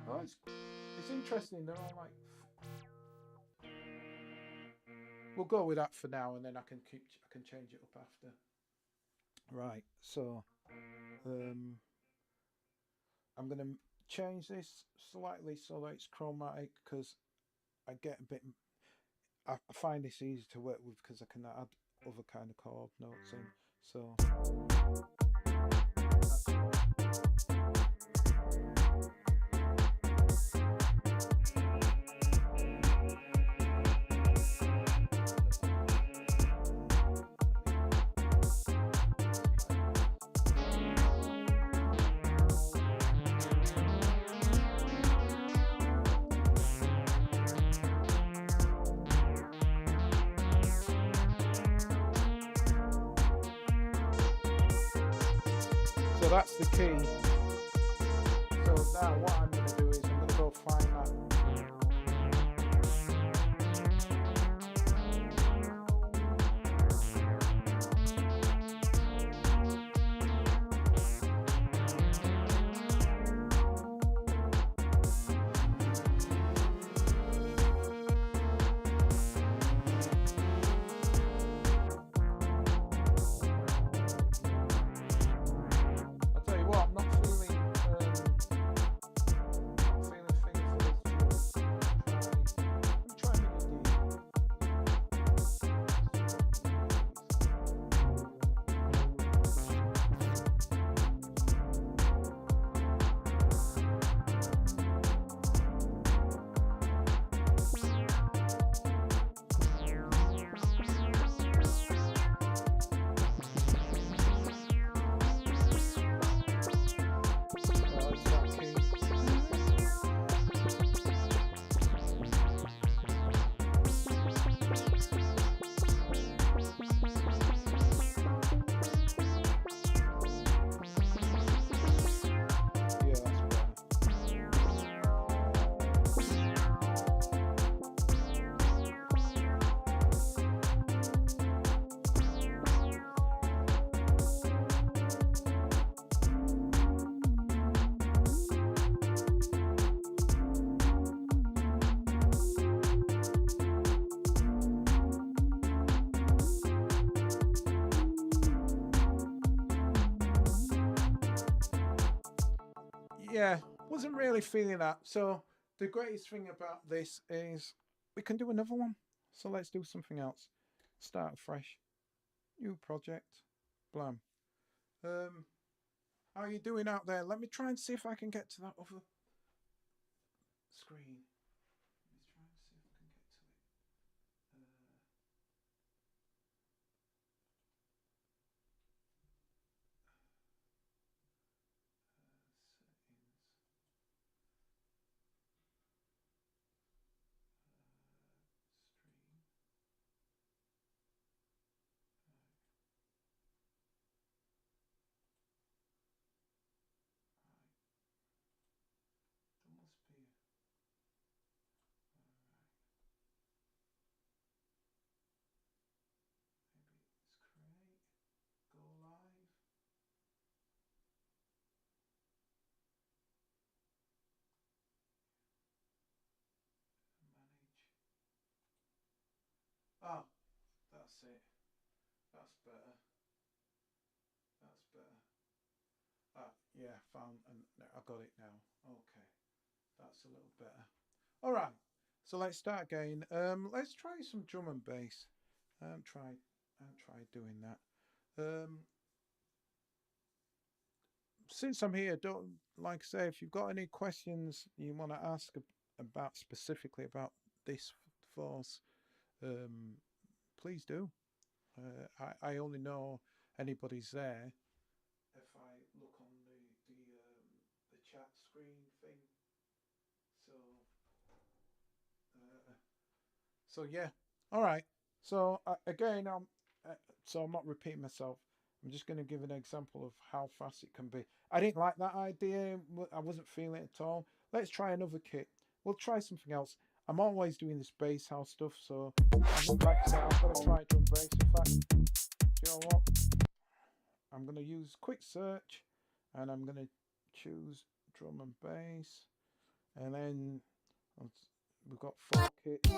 Oh, it's interesting. They're all like. We'll go with that for now, and then I can change it up after. Right, so I'm going to change this slightly so that it's chromatic, because I get a bit. I find this easy to work with because I can add other kind of chord notes in. So. So that's the key. So now what I'm going to do is I'm going to go find that. yeah, wasn't really feeling that. So the greatest thing about this is we can do another one. So let's do something else. Start fresh. New project. Blam. Um, how are you doing out there? Let me try and see if I can get to that other screen. Let's try and see if I can get to it. Settings. Stream. Right. There must be. Alright. Maybe it's create. Go live. Manage. Oh, that's it. That's better. That's better. Ah, yeah, found and I got it now. Okay, that's a little better. All right, so let's start again. Let's try some drum and bass. I haven't tried doing that. Since I'm here, don't like I say if you've got any questions you want to ask about specifically about this force, um, please do. I only know anybody's there if I look on the chat screen thing. So uh, so yeah, all right. So again, so I'm not repeating myself. I'm just going to give an example of how fast it can be. I didn't like that idea. I wasn't feeling it at all. Let's try another kit. We'll try something else. I'm always doing this bass house stuff, so like I said, I'm going to try drum bass. In fact, do you know what? I'm going to use quick search, and I'm going to choose drum and bass, and then we've got 4 kits.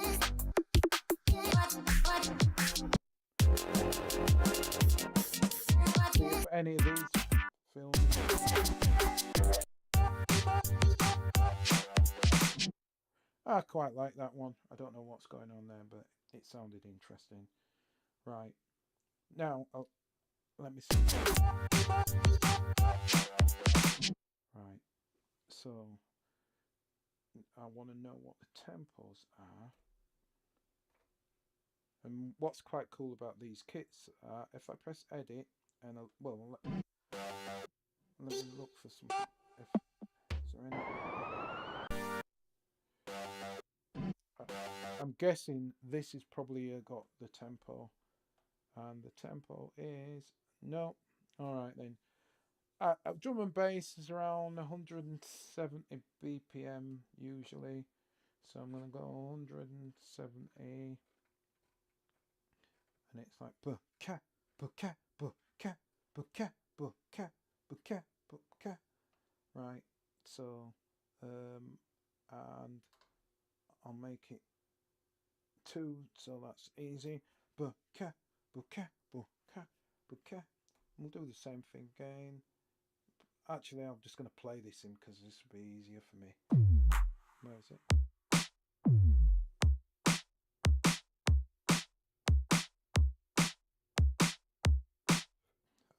See if any of these films. I quite like that one. I don't know what's going on there, but it sounded interesting. Right. Now, let me see. Right. So, I want to know what the tempos are. And what's quite cool about these kits, if I press edit, and well, let me look for something. Is there any? I'm guessing this is probably got the tempo, and the tempo is no. All right then. Drum and bass is around 170 BPM usually, so I'm gonna go 170, and it's like buka buka buka buka buka buka buka. Right. So, and I'll make it 2, so that's easy. Buka buka buka buka. We'll do the same thing again. Actually, I'm just going to play this in because this will be easier for me. Where is it?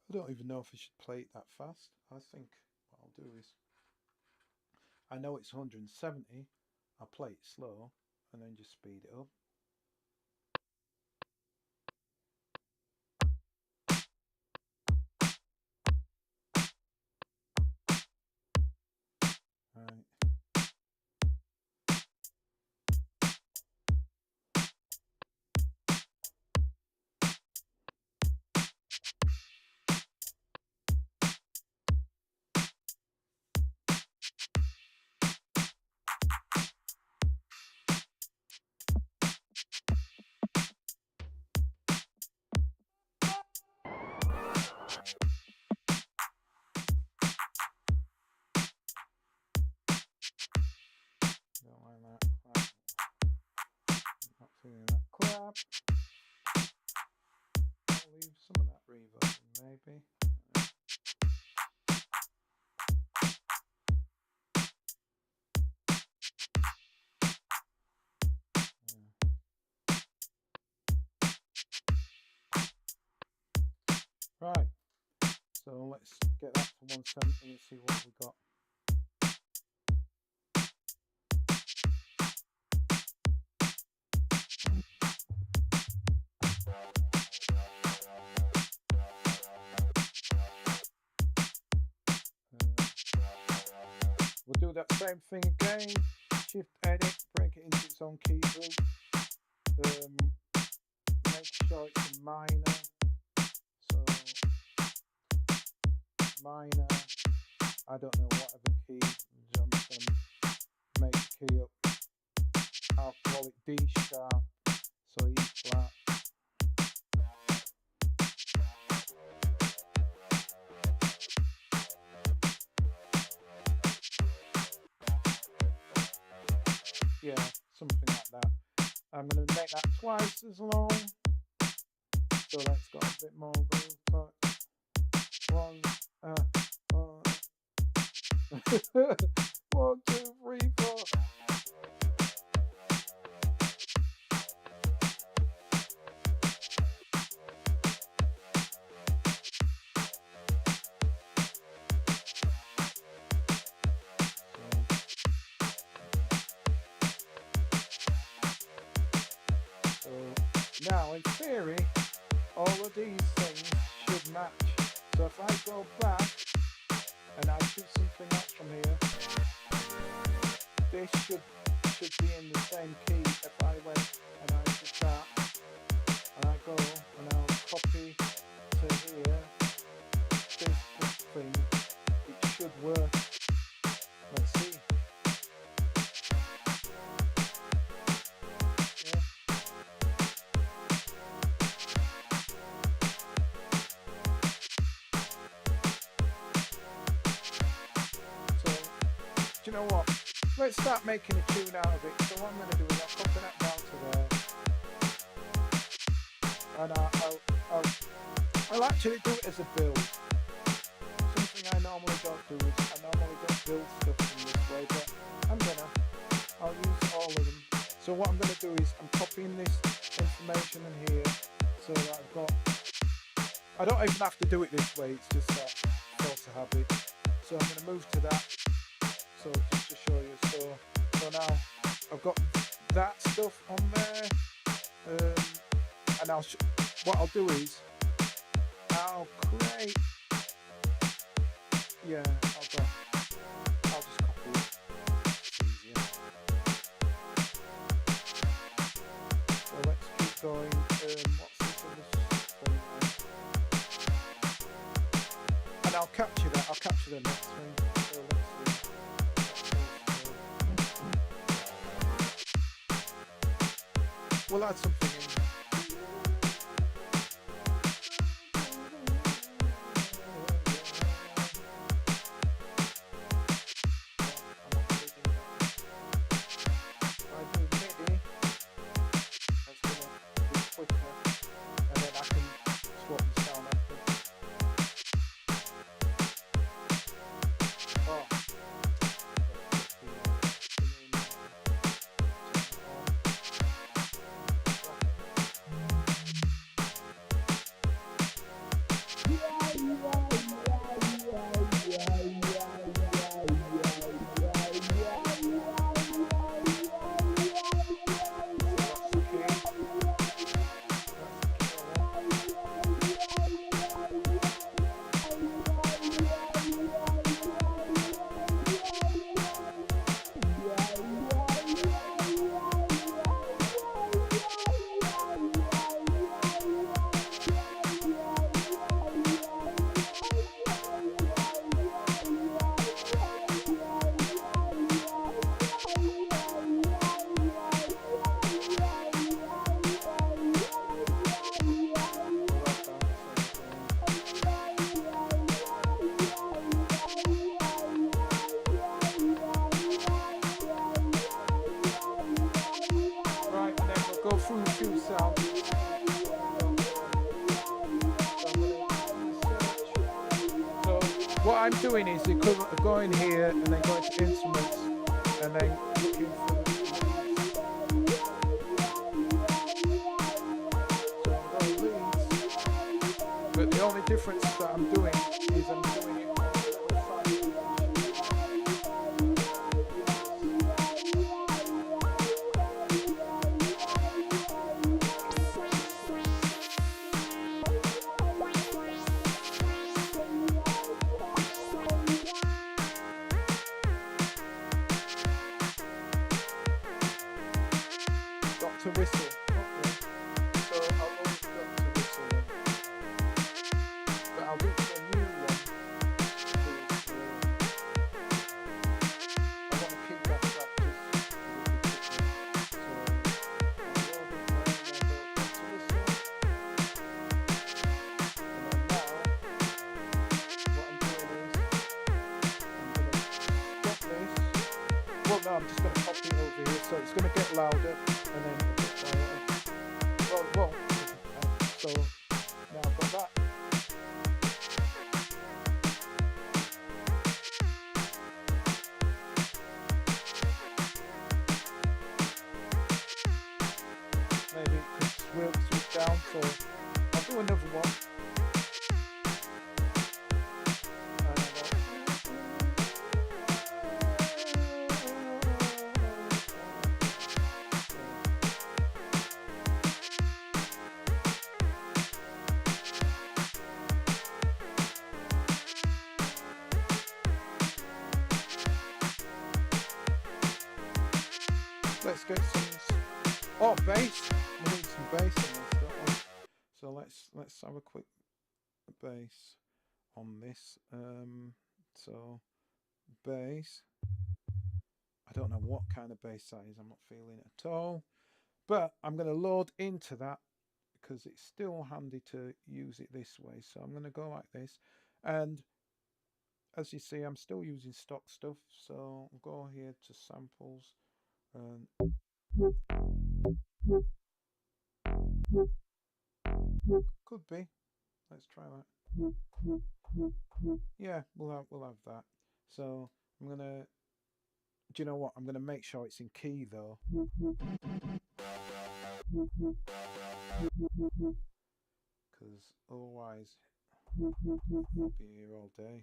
I don't even know if I should play it that fast. I think what I'll do is, I know it's 170. I'll play it slow and then just speed it up. Right. Don't like that clap. Not feeling that clap. I'll leave some of that reverb in maybe. let's get that to 170 and see what we got. We'll do that same thing again. Shift edit, break it into its own key group. Make sure it's a minor. So minor, I don't know, whatever key. I'm just going to make the key up. I'll call it D sharp. So E flat. Yeah, something like that. I'm going to make that twice as long. So that's got a bit more groove to it. 1, 1, 2, 3, 4. Now, in theory, all of these things should match. So if I go back and I choose something else from here, this should be in the same key. If I went and I did that, and I go and I'll copy to here, this thing, it should work. Let's see. Do you know what? Let's start making a tune out of it. So what I'm going to do is I'll copy that down to there, and I'll actually do it as a build. Something I normally don't do is I normally don't build stuff in this way, but I'll use all of them. So what I'm going to do is I'm copying this information in here, so that I've got. I don't even have to do it this way. It's just that force of habit. So I'm going to move to that. So just to show you, so now I've got that stuff on there, and what I'll do is I'll create, I'll just copy it. It's easier. So let's keep going. What's this other thing? And I'll capture that. I'll capture the next thing. So let's see. We'll add something in. If I do MIDI, that's going to be quicker, and then I can swap the sound after. Oh. Go through a few sounds. So what I'm doing is the equivalent of going here and then going to instruments and then looking for the leads. So I'm going leads, but the only difference that I'm doing is I'm doing it on a little side. To whistle. Okay. So I'll always got to whistle in. But I'll do a new one. I want to keep that practice. So I'll load it now and I'll go to whistle. And then now, what I'm doing is I'm going to stop this. Well, no, I'm just going to copy it over here. So it's going to get louder and then well, so now I've got that. Maybe it could switch down, so I'll do another one. Let's get some bass. We need some bass in this, don't we? So let's have a quick bass on this. So bass. I don't know what kind of bass that is. I'm not feeling it at all. But I'm going to load into that because it's still handy to use it this way. So I'm going to go like this, and as you see, I'm still using stock stuff. So I'll go here to samples. Could be. Let's try that. Yeah, we'll have that. So I'm gonna. Do you know what? I'm gonna make sure it's in key though. Because otherwise, I'll be here all day.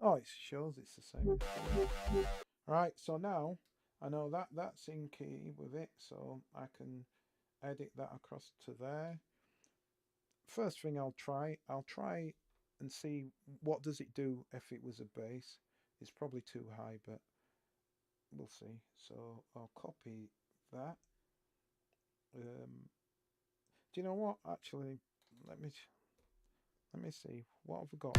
Oh, it shows it's the same. Right, so now I know that that's in key with it, so I can edit that across to there. First thing I'll try and see what does it do if it was a bass. It's probably too high, but we'll see. So I'll copy that. Do you know what? Actually, let me see. What have we got?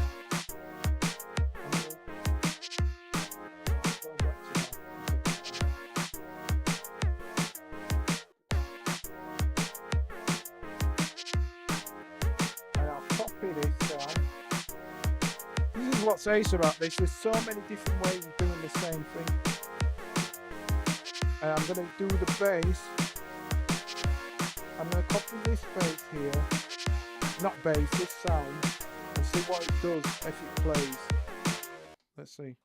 And I'll copy this down. This is what's ace about this. There's so many different ways of doing the same thing. And I'm going to do the bass. I'm going to copy this bass here, not bass, this sound, and see what it does if it plays. Let's see.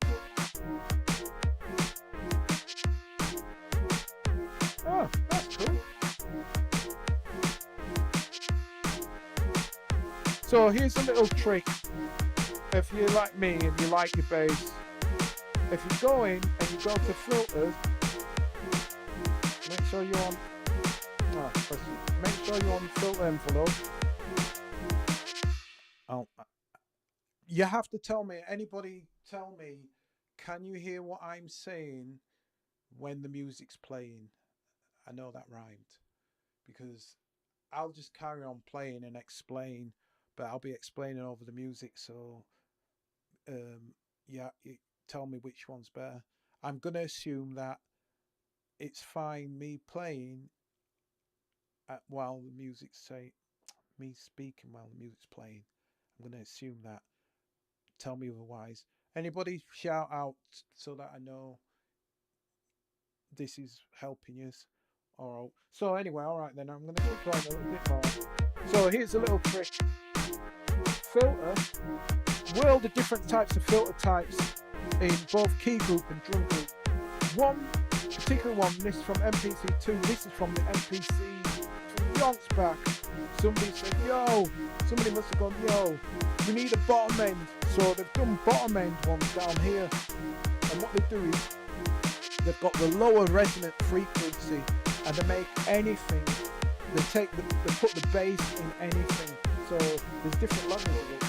Oh, that's cool. So here's a little trick. If you're like me and you like your bass, if you go in and you go to filters, make sure you're on. Make sure you're on filter envelope. You have to tell me. Anybody tell me? Can you hear what I'm saying when the music's playing? I know that rhymed because I'll just carry on playing and explain, but I'll be explaining over the music. So, yeah, tell me which one's better. I'm gonna assume that it's fine me playing while the music's me speaking while the music's playing. I'm going to assume that. Tell me otherwise. Anybody shout out so that I know this is helping you. All right. So anyway, all right then. I'm going to keep going a little bit more. So here's a little trick. Filter. World of different types of filter types. in both key group and drum group. One particular one, this is from MPC2, this is from the MPC yonks back. Somebody said, yo, somebody must have gone, yo, we need a bottom end. So they've done bottom end ones down here. And what they do is, they've got the lower resonant frequency and they make anything. They put the bass in anything. So there's different levels of it.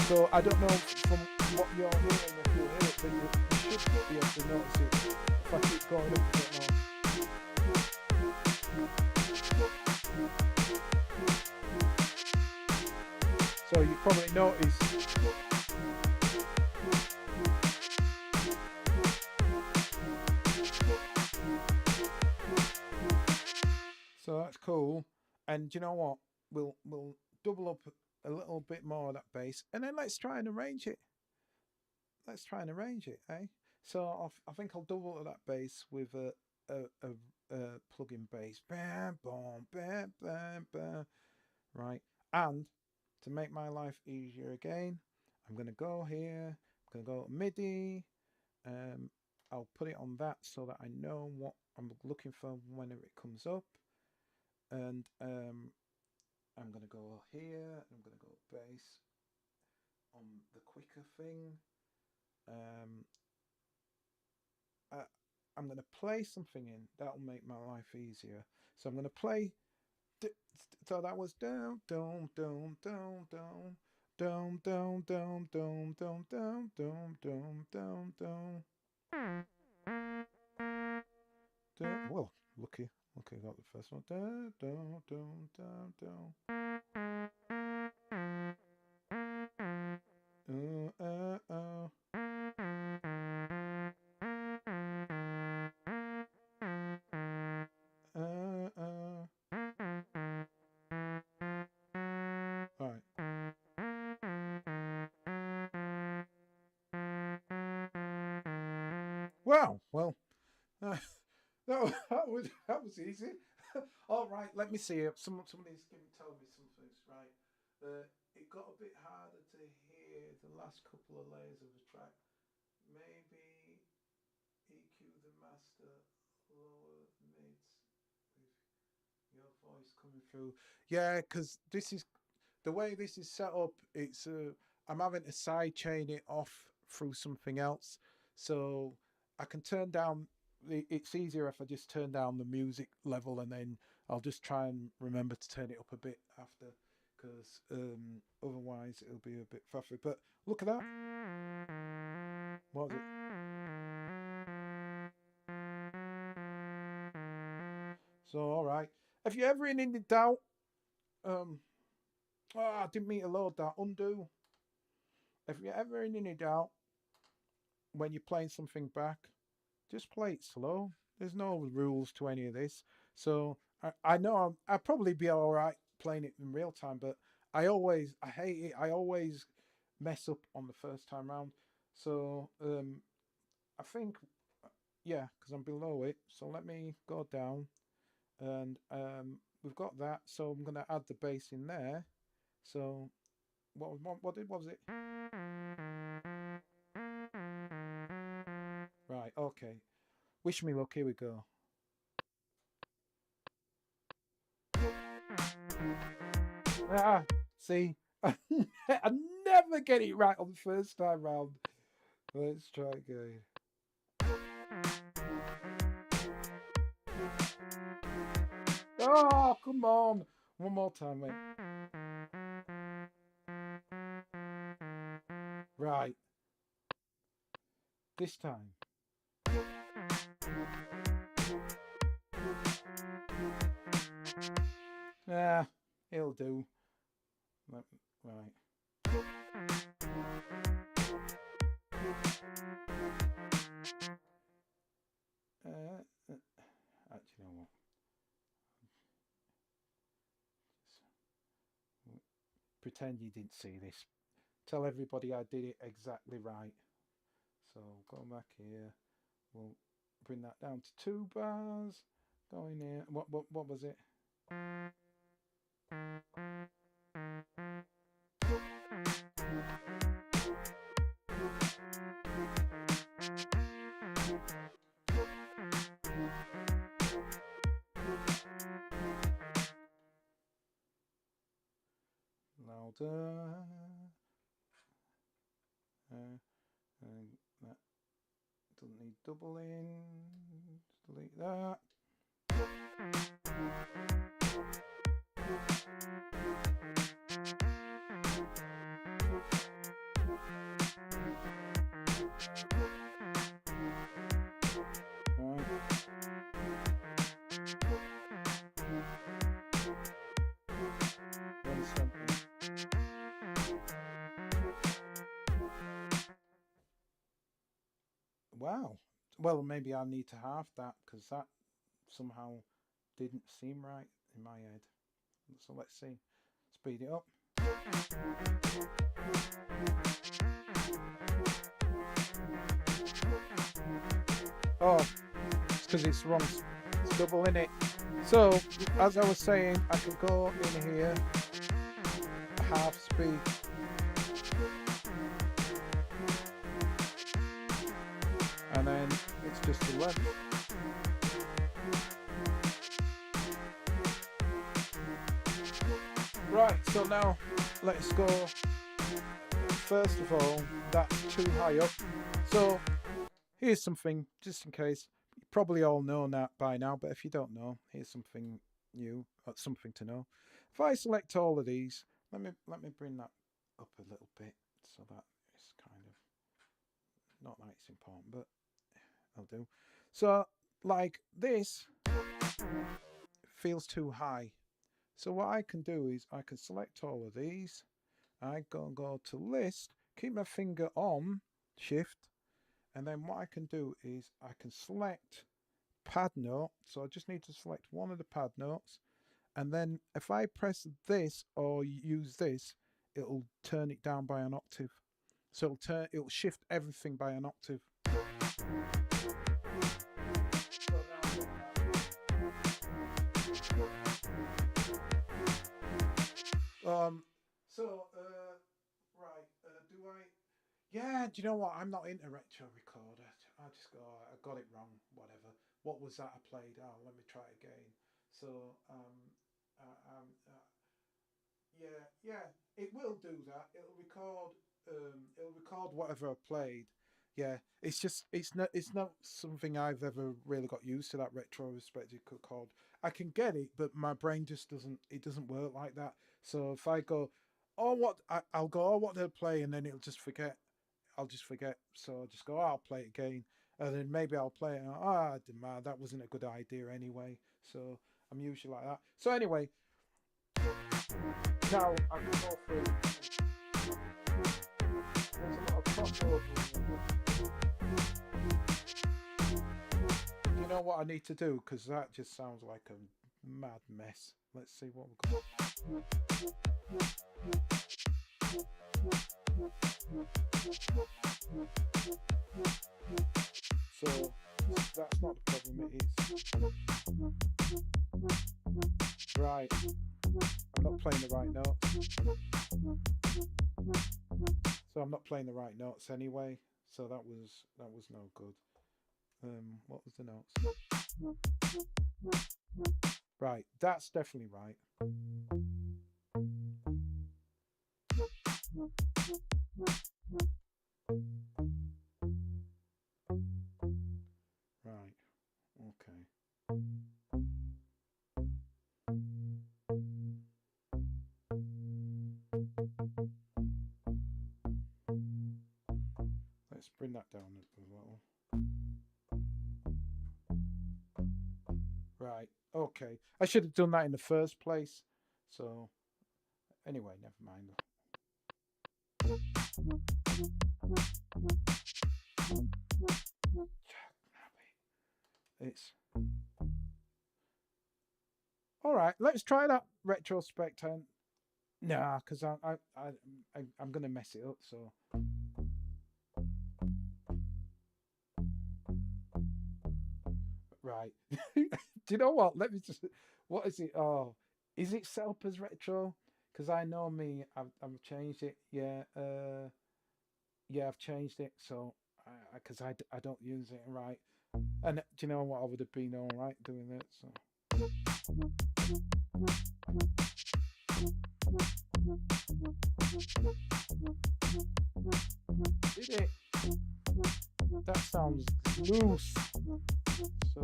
So I don't know from what you're hearing if you hear it, but you should be able to notice it if I keep going up a bit more. So you probably notice so that's cool. And you know what? We'll double up a little bit more of that bass, and then let's try and arrange it. Let's try and arrange it, eh? So I think I'll double that bass with a plug-in bass. Bam, boom, bam, bam, bam. Right, and to make my life easier again, I'm gonna go here. I'm gonna go MIDI. I'll put it on that so that I know what I'm looking for whenever it comes up, and I'm gonna go here. I'm gonna go bass on the quicker thing. I'm going to play something in that'll make my life easier. So I'm going to play. So that was down, down, down, down, down, down, down, down, down, down, down, down, down, down, down. Well, lucky, I got the first one. Down, down, down, down, down. Right. Wow. Well, that was easy. All right. Let me see. Somebody's telling me some things. Right. It got a bit harder to hear the last couple of layers of the track. Maybe EQ the master lower mids with your voice coming through. Yeah, because this is the way this is set up. It's I'm having to side chain it off through something else, so I can turn down. It's easier if I just turn down the music level, and then I'll just try and remember to turn it up a bit after, because otherwise it'll be a bit fuffy. But look at that. What was it? So all right. If you're ever in any doubt, I didn't mean to load that. Undo. If you're ever in any doubt when you're playing something back, just play it slow. There's no rules to any of this. So I know I'll probably be all right playing it in real time, but I hate it. I always mess up on the first time round. So I think, yeah, because I'm below it. So let me go down, and we've got that. So I'm going to add the bass in there. So what was it? Right, okay. Wish me luck. Here we go. Ah, see, I never get it right on the first time round. Let's try again. Oh, come on. One more time, mate. Right. This time. Ah, it'll do. Right. Actually, you know what? Pretend you didn't see this. Tell everybody I did it exactly right. So go back here. We'll bring that down to 2 bars. Go in here. What was it? louder. And that doesn't need doubling. Delete that. Wow. Well, maybe I need to halve that because that somehow didn't seem right in my head. So let's see. Speed it up. Oh, it's because it's wrong. It's double in it. So, as I was saying, I can go in here, half speed. And then it's just the left. Right, so now let's go. First of all, that's too high up. So here's something, just in case. You probably all know that by now, but if you don't know, here's something new, something to know. If I select all of these, let me bring that up a little bit so that it's kind of not that it's important, but I'll do. So like this feels too high. So what I can do is I can select all of these. I go to list, keep my finger on shift, and then what I can do is I can select pad note. So I just need to select one of the pad notes, and then if I press this or use this, it'll turn it down by an octave. So it'll shift everything by an octave. Right, do I? Yeah, do you know what? I'm not into retro recorder. I just go, I got it wrong, whatever. What was that I played? Oh, let me try it again. So, yeah, it will do that. It'll record whatever I played. Yeah, it's not something I've ever really got used to, that retrospective record. I can get it, but my brain just doesn't work like that. So if I go, oh I'll go, oh what did I play, and then it'll just forget. I'll just forget. So I'll just go, oh, I'll play it again, and then maybe I'll play it. That wasn't a good idea anyway. So I'm usually like that. So anyway, now I can go through. There's a lot of crossover. You know what I need to do? Because that just sounds like a mad mess. Let's see what we've got. So that's not the problem, it is. Right. I'm not playing the right notes. So I'm not playing the right notes anyway. So that was no good. What was the notes? Right, that's definitely right. Right, okay. Let's bring that down a little. Right, okay. I should have done that in the first place. So, anyway, never mind. It's all right. Let's try that retrospect. Nah, because I'm gonna mess it up. So. Right. Do you know what? Let me just. What is it? Oh, is it set up as retro? Because I know me, I've changed it. Yeah. Yeah, I've changed it. So, because I don't use it right. And do you know what? I would have been all right doing that. So. Did it? That sounds loose. So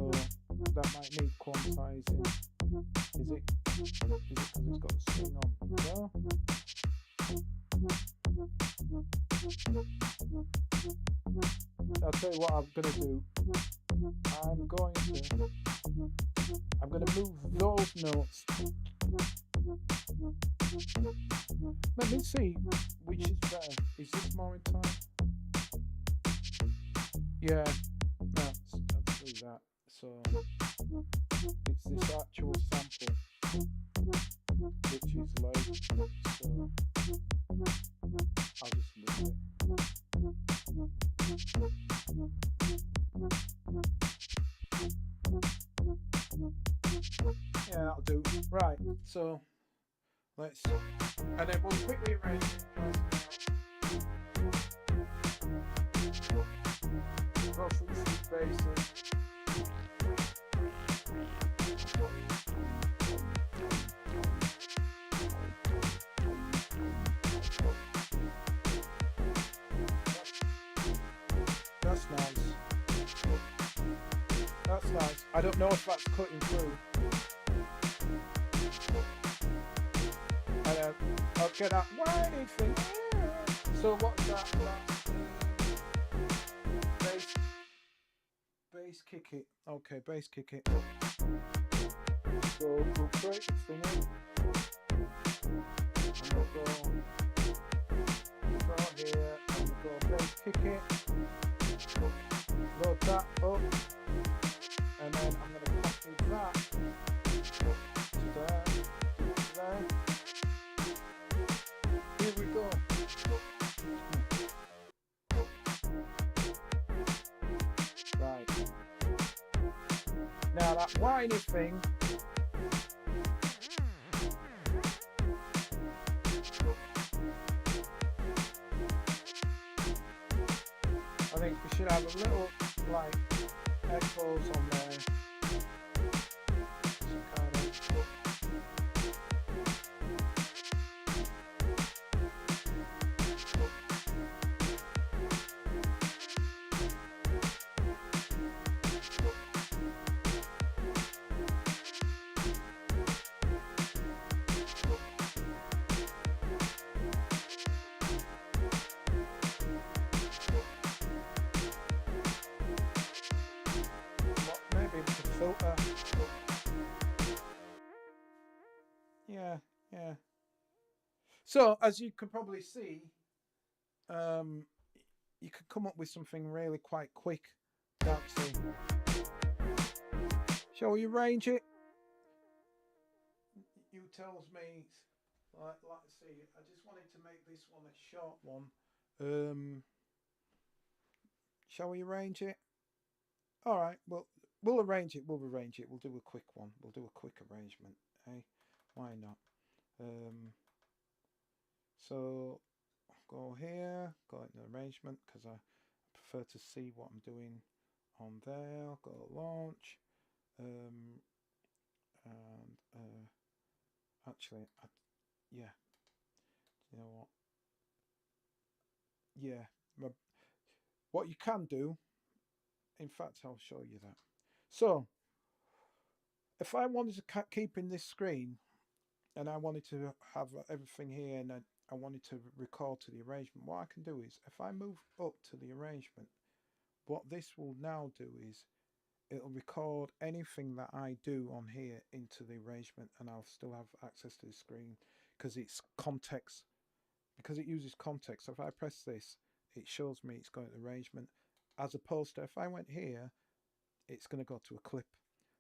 that might need quantizing. Is it because it's got the string on? No? I'll tell you what I'm going to do. I'm going to move those notes. Let me see which is better. Is this more in time? Yeah, no, let's do that. So it's this actual sample which is low. So I'll just move it. Yeah, that'll do. Right, so let's, and then we'll quickly arrange it. Go through some basics. That's nice. That's nice. I don't know if that's cutting through. And I'll get that whiny thing. So what's that? Bass kick it. Okay, bass kick it. So we'll break this thing in. And we'll go here and we'll go bass kick it. Load that up. And then I'm going to copy that to there. Here we go. Right. Now that whiny thing. I think we should have a little like echoes on there. Some kind of filter. Yeah. So as you can probably see, you could come up with something really quite quick. See. Shall we arrange it? You tells me. Let's see. I just wanted to make this one a short one. Shall we arrange it? All right. Well, we'll arrange it. We'll do a quick one. We'll do a quick arrangement. Hey, why not? So go here, go into arrangement because I prefer to see what I'm doing on there. Go launch, and actually, yeah. You know what? Yeah. What you can do. In fact, I'll show you that. So, if I wanted to keep in this screen, and I wanted to have everything here, and I wanted to record to the arrangement, what I can do is, if I move up to the arrangement, what this will now do is, it'll record anything that I do on here into the arrangement, and I'll still have access to the screen, because it's context, because it uses context. So if I press this, it shows me it's going to the arrangement, as opposed to if I went here, it's going to go to a clip.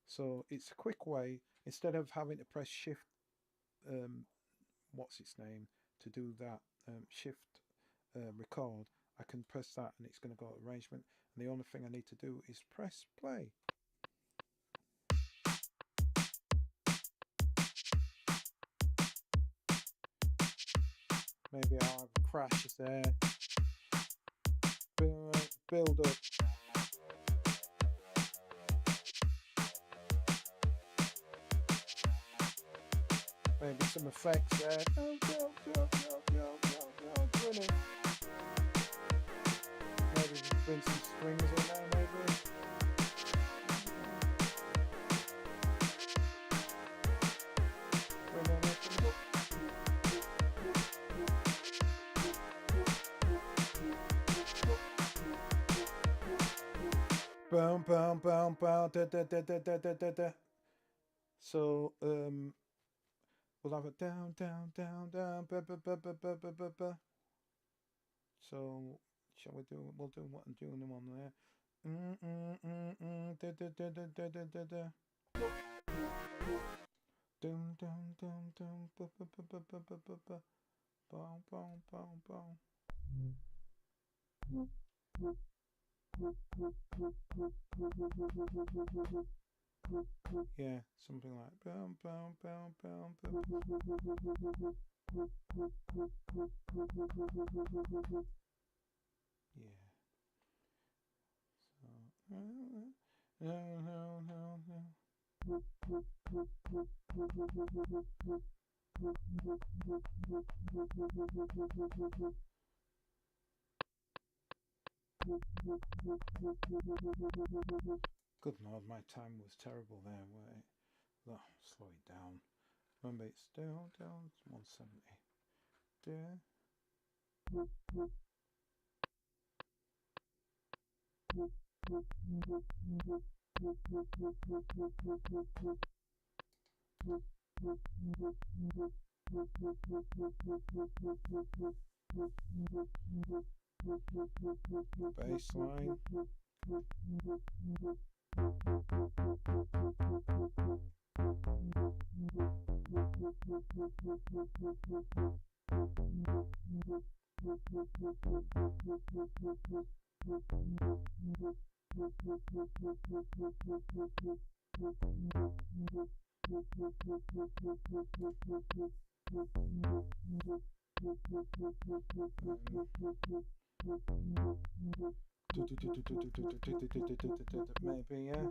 So it's a quick way, instead of having to press shift, what's its name, to do that, shift record, I can press that and it's going to go to arrangement, and the only thing I need to do is press play. Maybe I'll have a crash there. Build up. Maybe some effects there. Brilliant. Maybe bring some strings in there, maybe. Boom, boom, boom, boom, da da da da da da da da. So we'll have it down, down, down, down, ba ba ba ba ba ba ba ba. So shall we do? We'll do what I'm doing on there. Da da da da da da da da. Dum dum dum dum ba ba ba ba ba ba ba ba. Boom boom boom boom. Yeah, something like boom boom boom boom boom. Yeah. So good Lord, my time was terrible there. Wait, oh, slow it down. Remember, it's down, down. It's 170. There. Baseline. Maybe, yeah.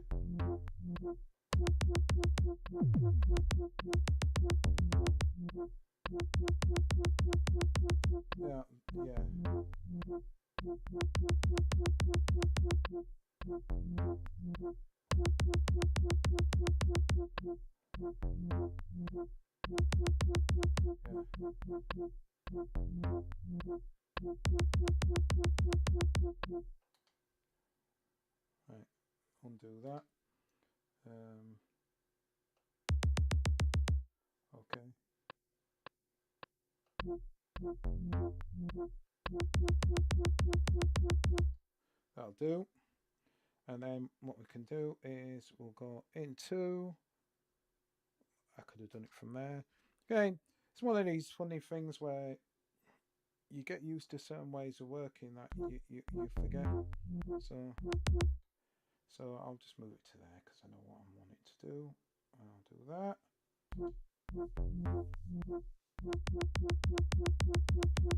Yeah, yeah. Right, undo that. Okay. That'll do. And then what we can do is we'll go into, I could have done it from there. Again, it's one of these funny things where you get used to certain ways of working that you forget. So I'll just move it to there because I know what I'm wanting to do. I'll do that.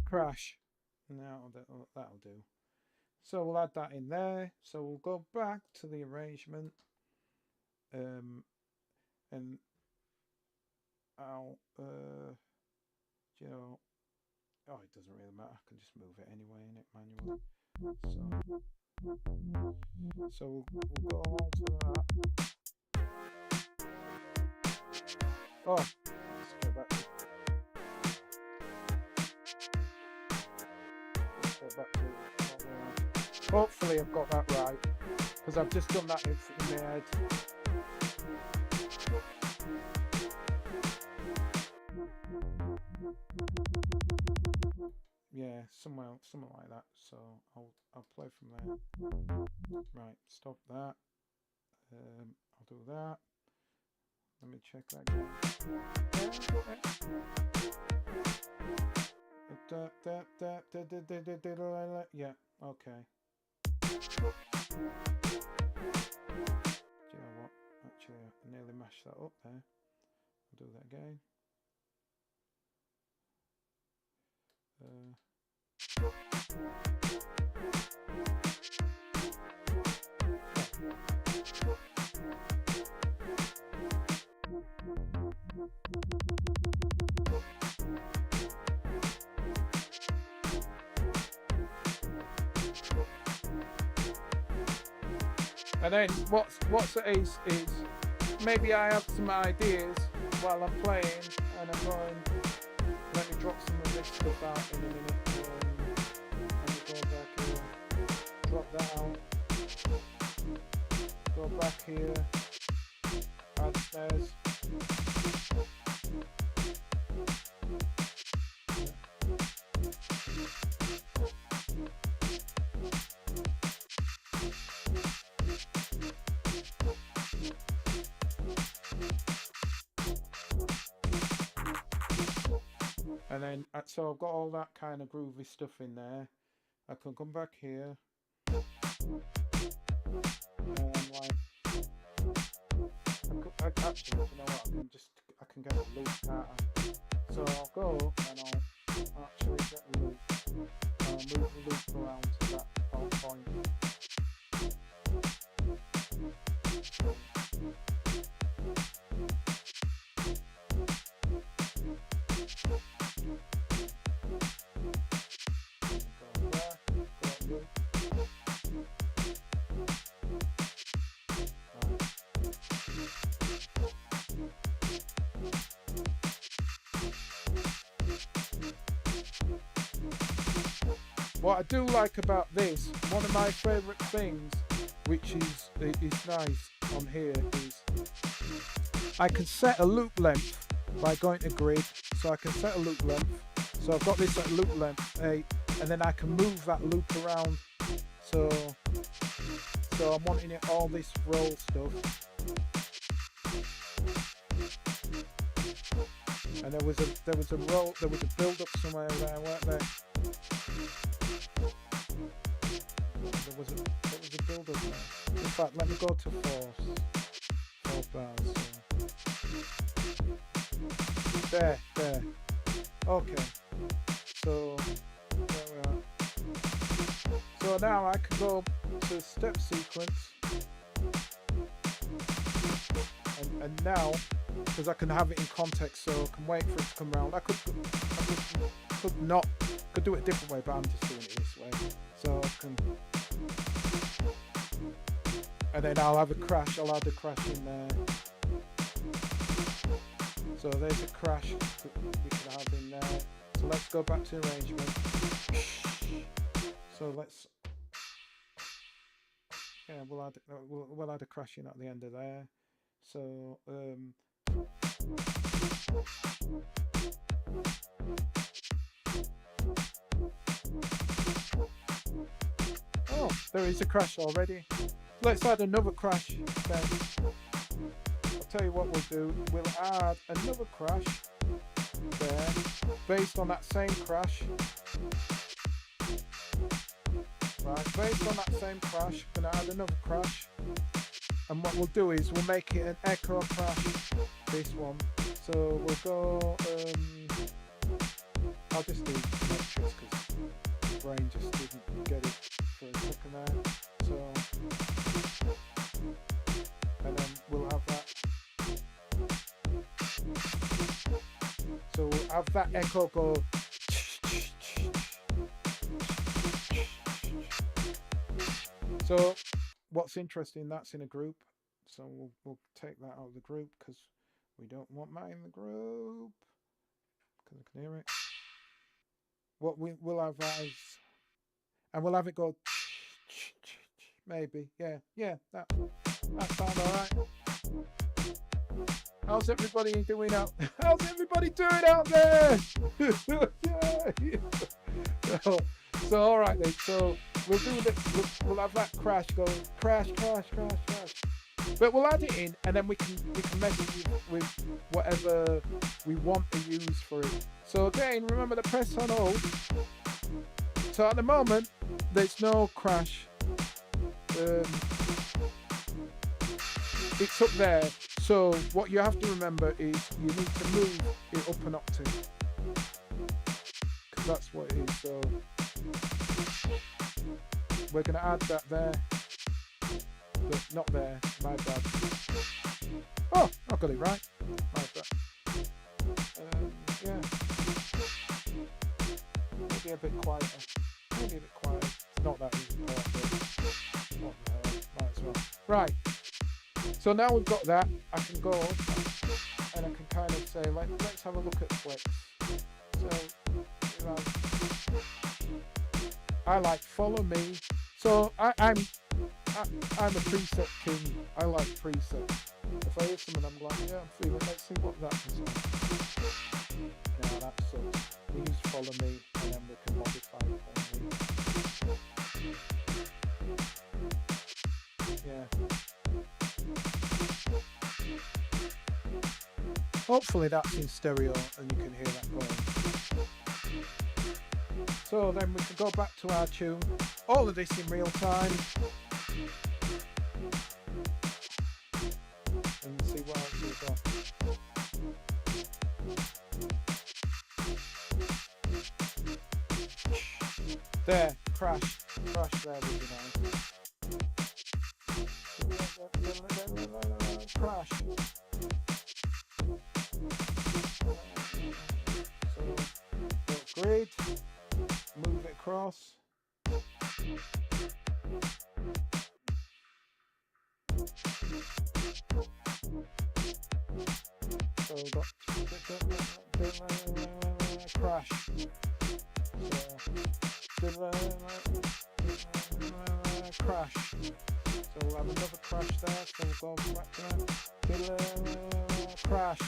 Crash. Now that'll do. So we'll add that in there. So we'll go back to the arrangement. And I'll you know, oh, it doesn't really matter. I can just move it anyway in it manually. So we'll go on to that. Oh, let's go back to. Let's go back to. Hopefully, I've got that right because I've just done that in my head. Yeah, something like that. So I'll play from there. Right, stop that. I'll do that. Let me check that again. Yeah, okay. Do you know what? Actually, I nearly mashed that up there. I'll do that again. then what's it is maybe I have some ideas while I'm playing, and I'm going, let me drop some of this stuff out in a minute. Let me go back here, drop that out, go back here, add snares. And then, so I've got all that kind of groovy stuff in there. I can come back here. And like, actually, you know what? I can get a loop, can't I? So I'll go and I'll actually get a loop. I'll move the loop around to that point. What I do like about this, one of my favourite things, which is nice on here, is I can set a loop length by going to grid. So I can set a loop length. So I've got this at loop length 8, and then I can move that loop around. So I'm wanting it all this roll stuff. And there was a build up somewhere there, weren't there? There was a build up there. In fact, let me go to force. 4 bars. So. There. Okay. So there we are. So now I can go to step sequence. And now, because I can have it in context, so I can wait for it to come around. I could do it a different way, but I'm just doing it this way. So I can, and then I'll have a crash. I'll add a crash in there. So there's a crash we can have in there. So let's go back to arrangement. So let's, yeah, we'll add a crash in at the end of there. So oh, there is a crash already. Let's add another crash then. I'll tell you what we'll do. We'll add another crash there based on that same crash. Right, based on that same crash, I'm gonna add another crash. And what we'll do is we'll make it an echo crash, this one. So we'll go, I'll just do matrix because the brain just didn't get it for a second there. So, and then we'll have that. So we'll have that echo go. So what's interesting, that's in a group. So we'll take that out of the group because we don't want that in the group. Because I can hear it. What we'll have that is, and we'll have it go maybe. Yeah, that sounds alright. How's everybody doing out? How's everybody doing out there? Yeah. So all right then. So we'll do that. We'll have that crash go crash. But we'll add it in, and then we can mess with whatever we want to use for it. So again, remember to press on hold. So at the moment, there's no crash. It's up there. So what you have to remember is you need to move it up an octave, because that's what it is. So we're going to add that there, but not there. My bad. Oh, I got it right. My bad. Yeah. Maybe a bit quieter. It's not that easy. Might as well. Right. So now we've got that, I can go and I can kind of say, let's have a look at flicks. So, you know, I like follow me. So I'm a preset king. I like presets. If I hear something, I'm like, yeah, I'm feeling. Let's see what that is. Now that sucks. We use follow me, and then we can modify it. Yeah. Hopefully that's in stereo and you can hear that going. So then we can go back to our tune. All of this in real time. And see what else we've got. There, crash there would be nice. Crash. So, grid, move it across. So we've got crash. So crash. So we'll have another crash there. So we'll go back to that. Crash.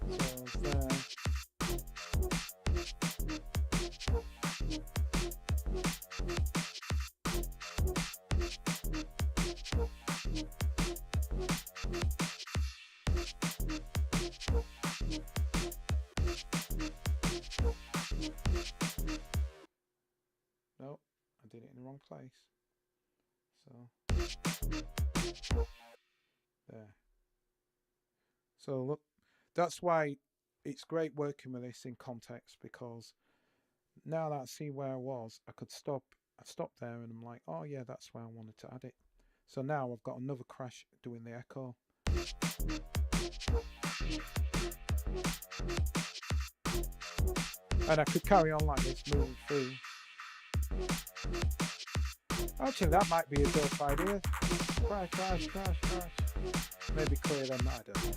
So there. No, I did it in the wrong place. So there. So look, that's why it's great working with this in context, because now that I see where I was, I could stop. I stopped there and I'm like, oh yeah, that's where I wanted to add it. So now I've got another crash doing the echo. And I could carry on like this, moving through. Actually, that might be a dope idea. Crash, crash, crash, crash. Maybe clear them, I don't know.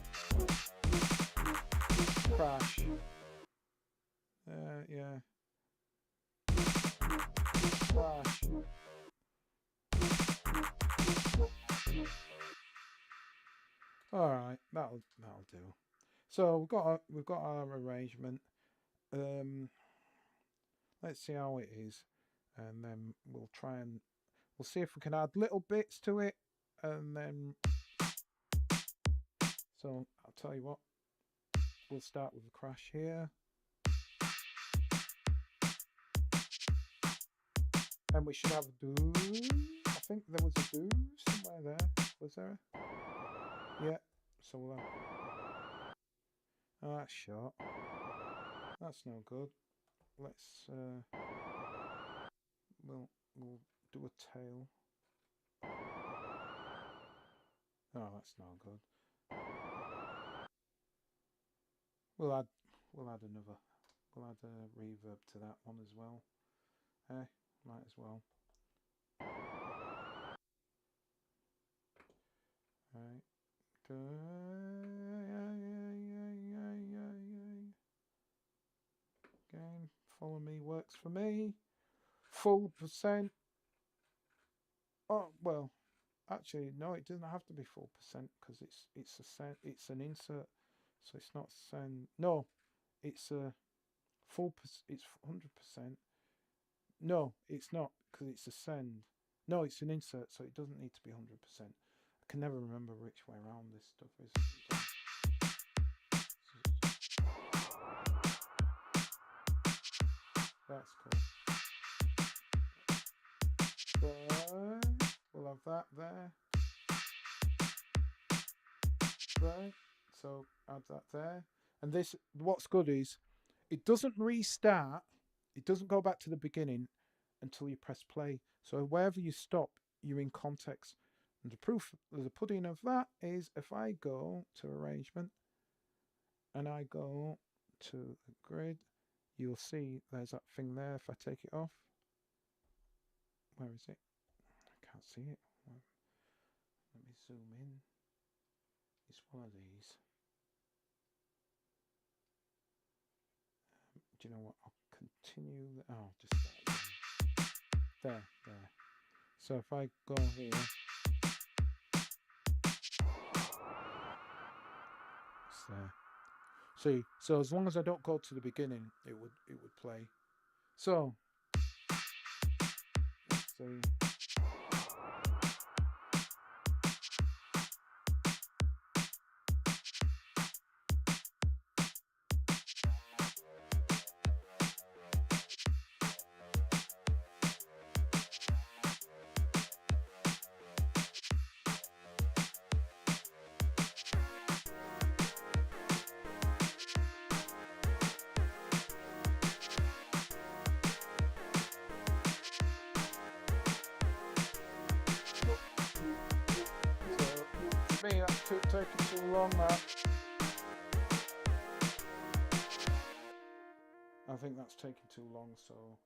Crash. Yeah. Crash. All right, that'll do. So we've got our arrangement. Let's see how it is, and then we'll see if we can add little bits to it, and then. So I'll tell you what. We'll start with a crash here. And we should have a boo. I think there was a boo somewhere there. Was there? Yeah. So we'll have. Oh, that's short. That's no good. Let's. We'll do a tail. Oh, that's no good. We'll add another. We'll add a reverb to that one as well. Might as well. Right. Again, follow me works for me. Full percent. Oh well, actually no, it doesn't have to be full percent because it's an insert, so it's not send. No, it's a full. It's 100%. No, it's not because it's a send. No, it's an insert, so it doesn't need to be 100%. I can never remember which way around this stuff is. That's cool. We'll have that there. Right. So add that there. And this, what's good is, it doesn't restart. It doesn't go back to the beginning until you press play. So wherever you stop, you're in context. And the proof of the pudding of that is if I go to arrangement and I go to the grid, you'll see there's that thing there. If I take it off, where is it? I can't see it. Let me zoom in. It's one of these. Do you know what? I'll continue. Oh, just there. So if I go here, it's there. See, so as long as I don't go to the beginning, it would play. So let's see. Me, that's taking too long, that. I think that's taking too long, so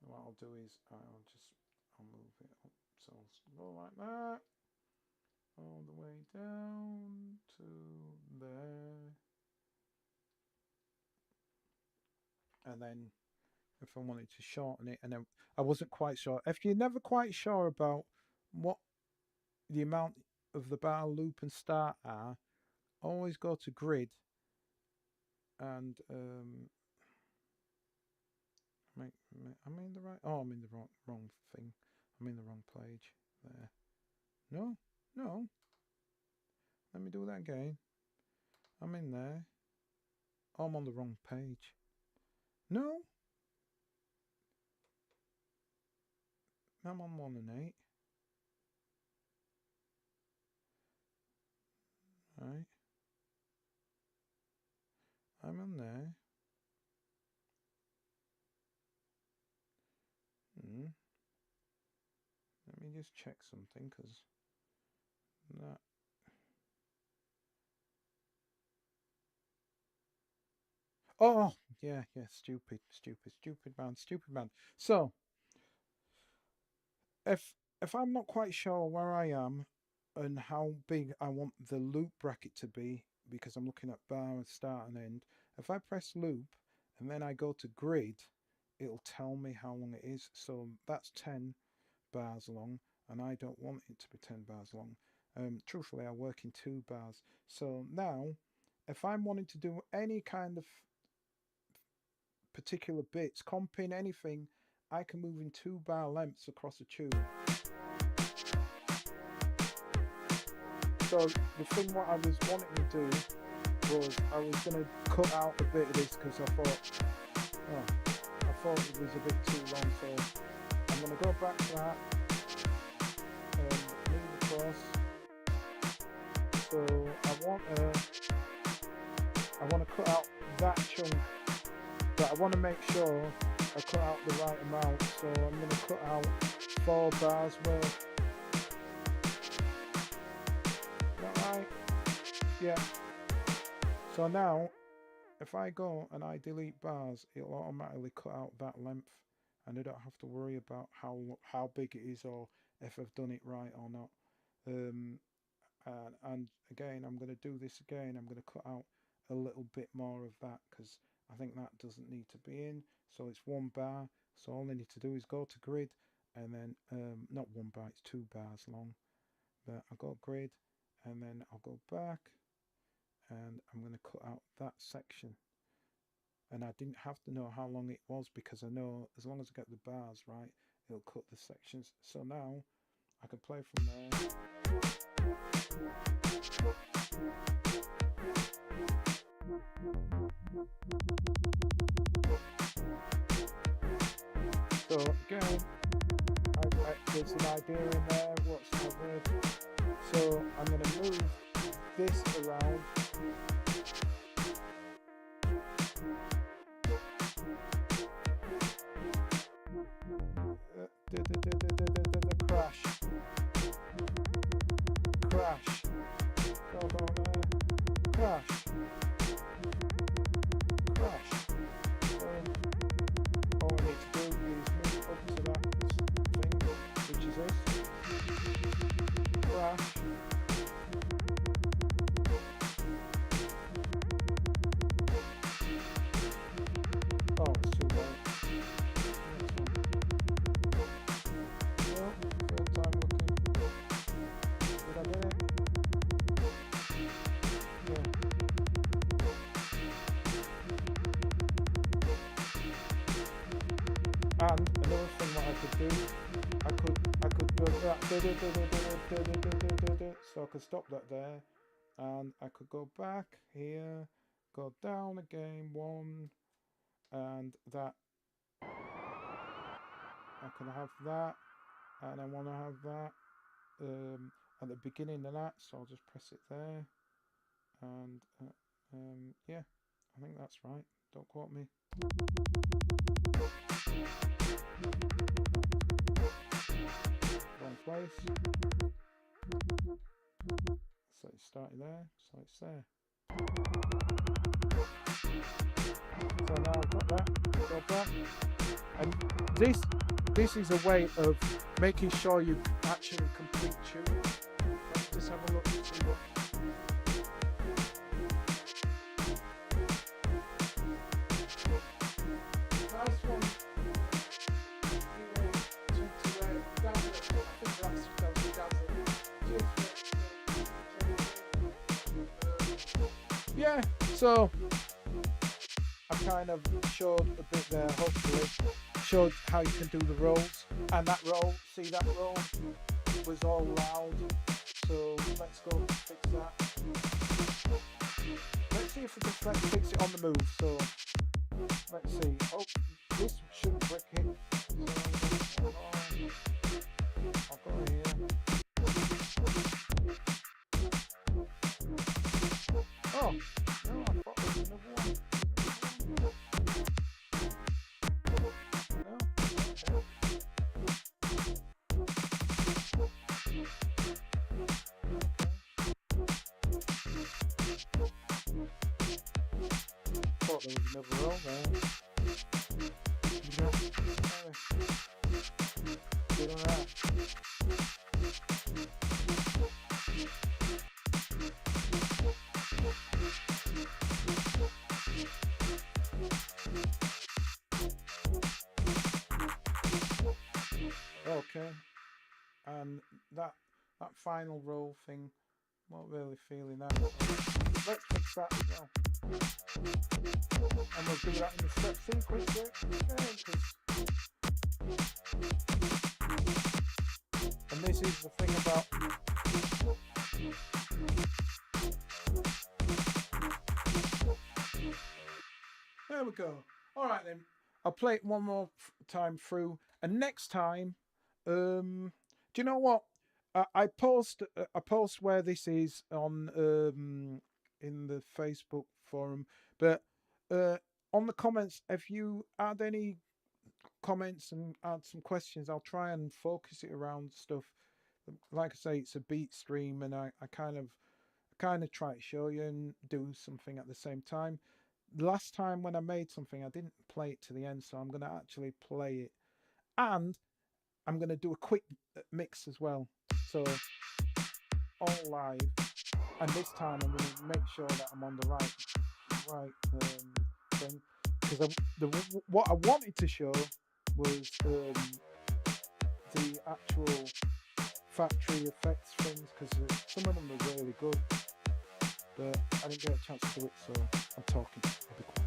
what I'll do is I'll move it up. So I'll go like that, all the way down to there. And then if I wanted to shorten it, and then I wasn't quite sure. If you're never quite sure about what the amount of the bar loop and start are, always go to grid and I'm in the right. Oh, I'm in the wrong thing. I'm in the wrong page. There. No. Let me do that again. I'm in there. Oh, I'm on the wrong page. No. I'm on 1 and 8. Right. I'm on there. Let me just check something, because that. Oh, yeah, stupid man. So, if I'm not quite sure where I am and how big I want the loop bracket to be, because I'm looking at bar start and end, if I press loop and then I go to grid, it'll tell me how long it is. So that's 10 bars long, and I don't want it to be 10 bars long. Truthfully, I work in 2 bars. So now, if I'm wanting to do any kind of particular bits, comping, anything, I can move in 2 bar lengths across a tune. So the thing what I was wanting to do was I was going to cut out a bit of this, because I thought it was a bit too long. So I'm going to go back to that and move across. So I want to cut out that chunk, but I want to make sure I cut out the right amount. So I'm going to cut out 4 bars worth. Is that right? Yeah. So now, if I go and I delete bars, it'll automatically cut out that length, and I don't have to worry about how big it is or if I've done it right or not. And again, I'm going to do this again. I'm going to cut out a little bit more of that, because I think that doesn't need to be in. So it's 1 bar. So all I need to do is go to grid, and then not 1 bar, it's 2 bars long. But I'll go grid, and then I'll go back, and I'm going to cut out that section. And I didn't have to know how long it was, because I know as long as I get the bars right, it'll cut the sections. So now I can play from there. So again, there's an idea in there, what's covered. So I'm going to move this around. The crash. crash, crash. All I need to do is move up to that thing, which is this. Crash. Oh, it's too late. No, third time looking. Did I get it? Yeah. And another thing what I could do, I could go that, so I could stop that there, and I could go back here, go down again one, and that I can have that, and I want to have that at the beginning of that, so I'll just press it there, and yeah, I think that's right. Don't quote me. Wrong place. So it's starting there, so it's there. So now I've got that, go back, and this is a way of making sure you actually complete tuning. Let's just have a look and see what. Nice one. Yeah, so I kind of showed a bit there, hopefully showed how you can do the rolls, and that roll, see that roll was all loud, so let's go fix that. Let's see if we can fix it on the move, so let's see. Oh, this shouldn't break it, so I'll go here. Oh, no, I thought there was another one. No? Thought there was another roll there. Get on that. Okay, and that final roll thing, not really feeling that. So let's fix that as well, and we'll do that in the step sequence and this is the thing about there we go. All right then, I'll play it one more time through, and next time, do you know what? I post where this is on in the Facebook forum, but on the comments, if you add any comments and add some questions, I'll try and focus it around stuff. Like I say, it's a Beatstream, and I kind of try to show you and do something at the same time. Last time when I made something, I didn't play it to the end, so I'm going to actually play it, and I'm going to do a quick mix as well, so all live. And this time I'm going to make sure that I'm on the right thing, because what I wanted to show was the actual factory effects things, because some of them are really good, but I didn't get a chance to do it, so I'm talking. I'll be quiet.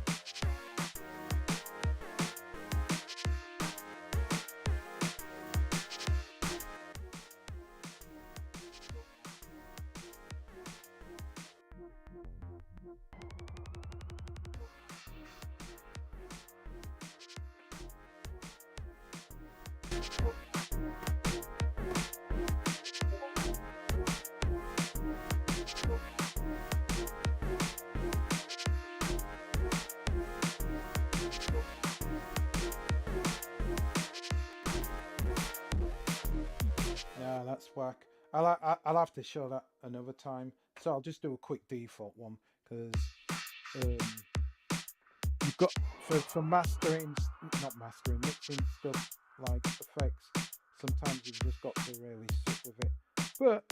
Yeah, that's whack. I'll have to show that another time. So I'll just do a quick default one, because you've got for mastering, not mastering, mixing stuff like effects. Sometimes you've just got to really sit with it. But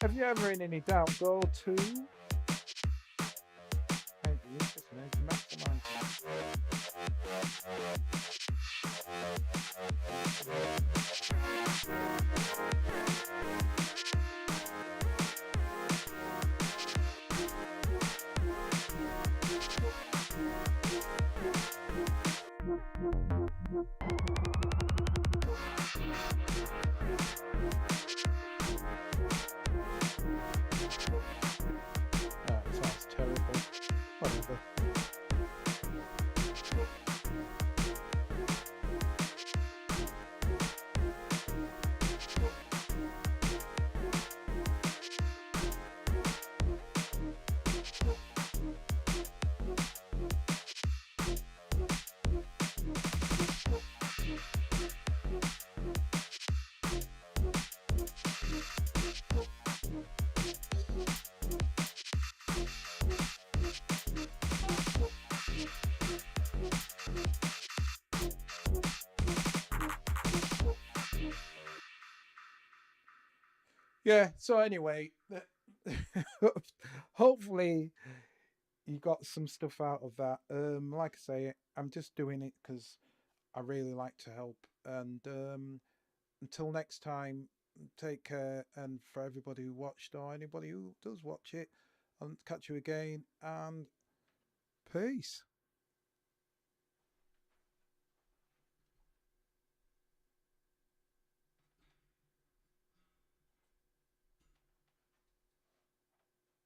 if you're ever in any doubt, go to maximize. That sounds terrible. Whatever. Yeah, so anyway, hopefully you got some stuff out of that. Like I say, I'm just doing it because I really like to help. And until next time, take care. And for everybody who watched or anybody who does watch it, I'll catch you again. And peace.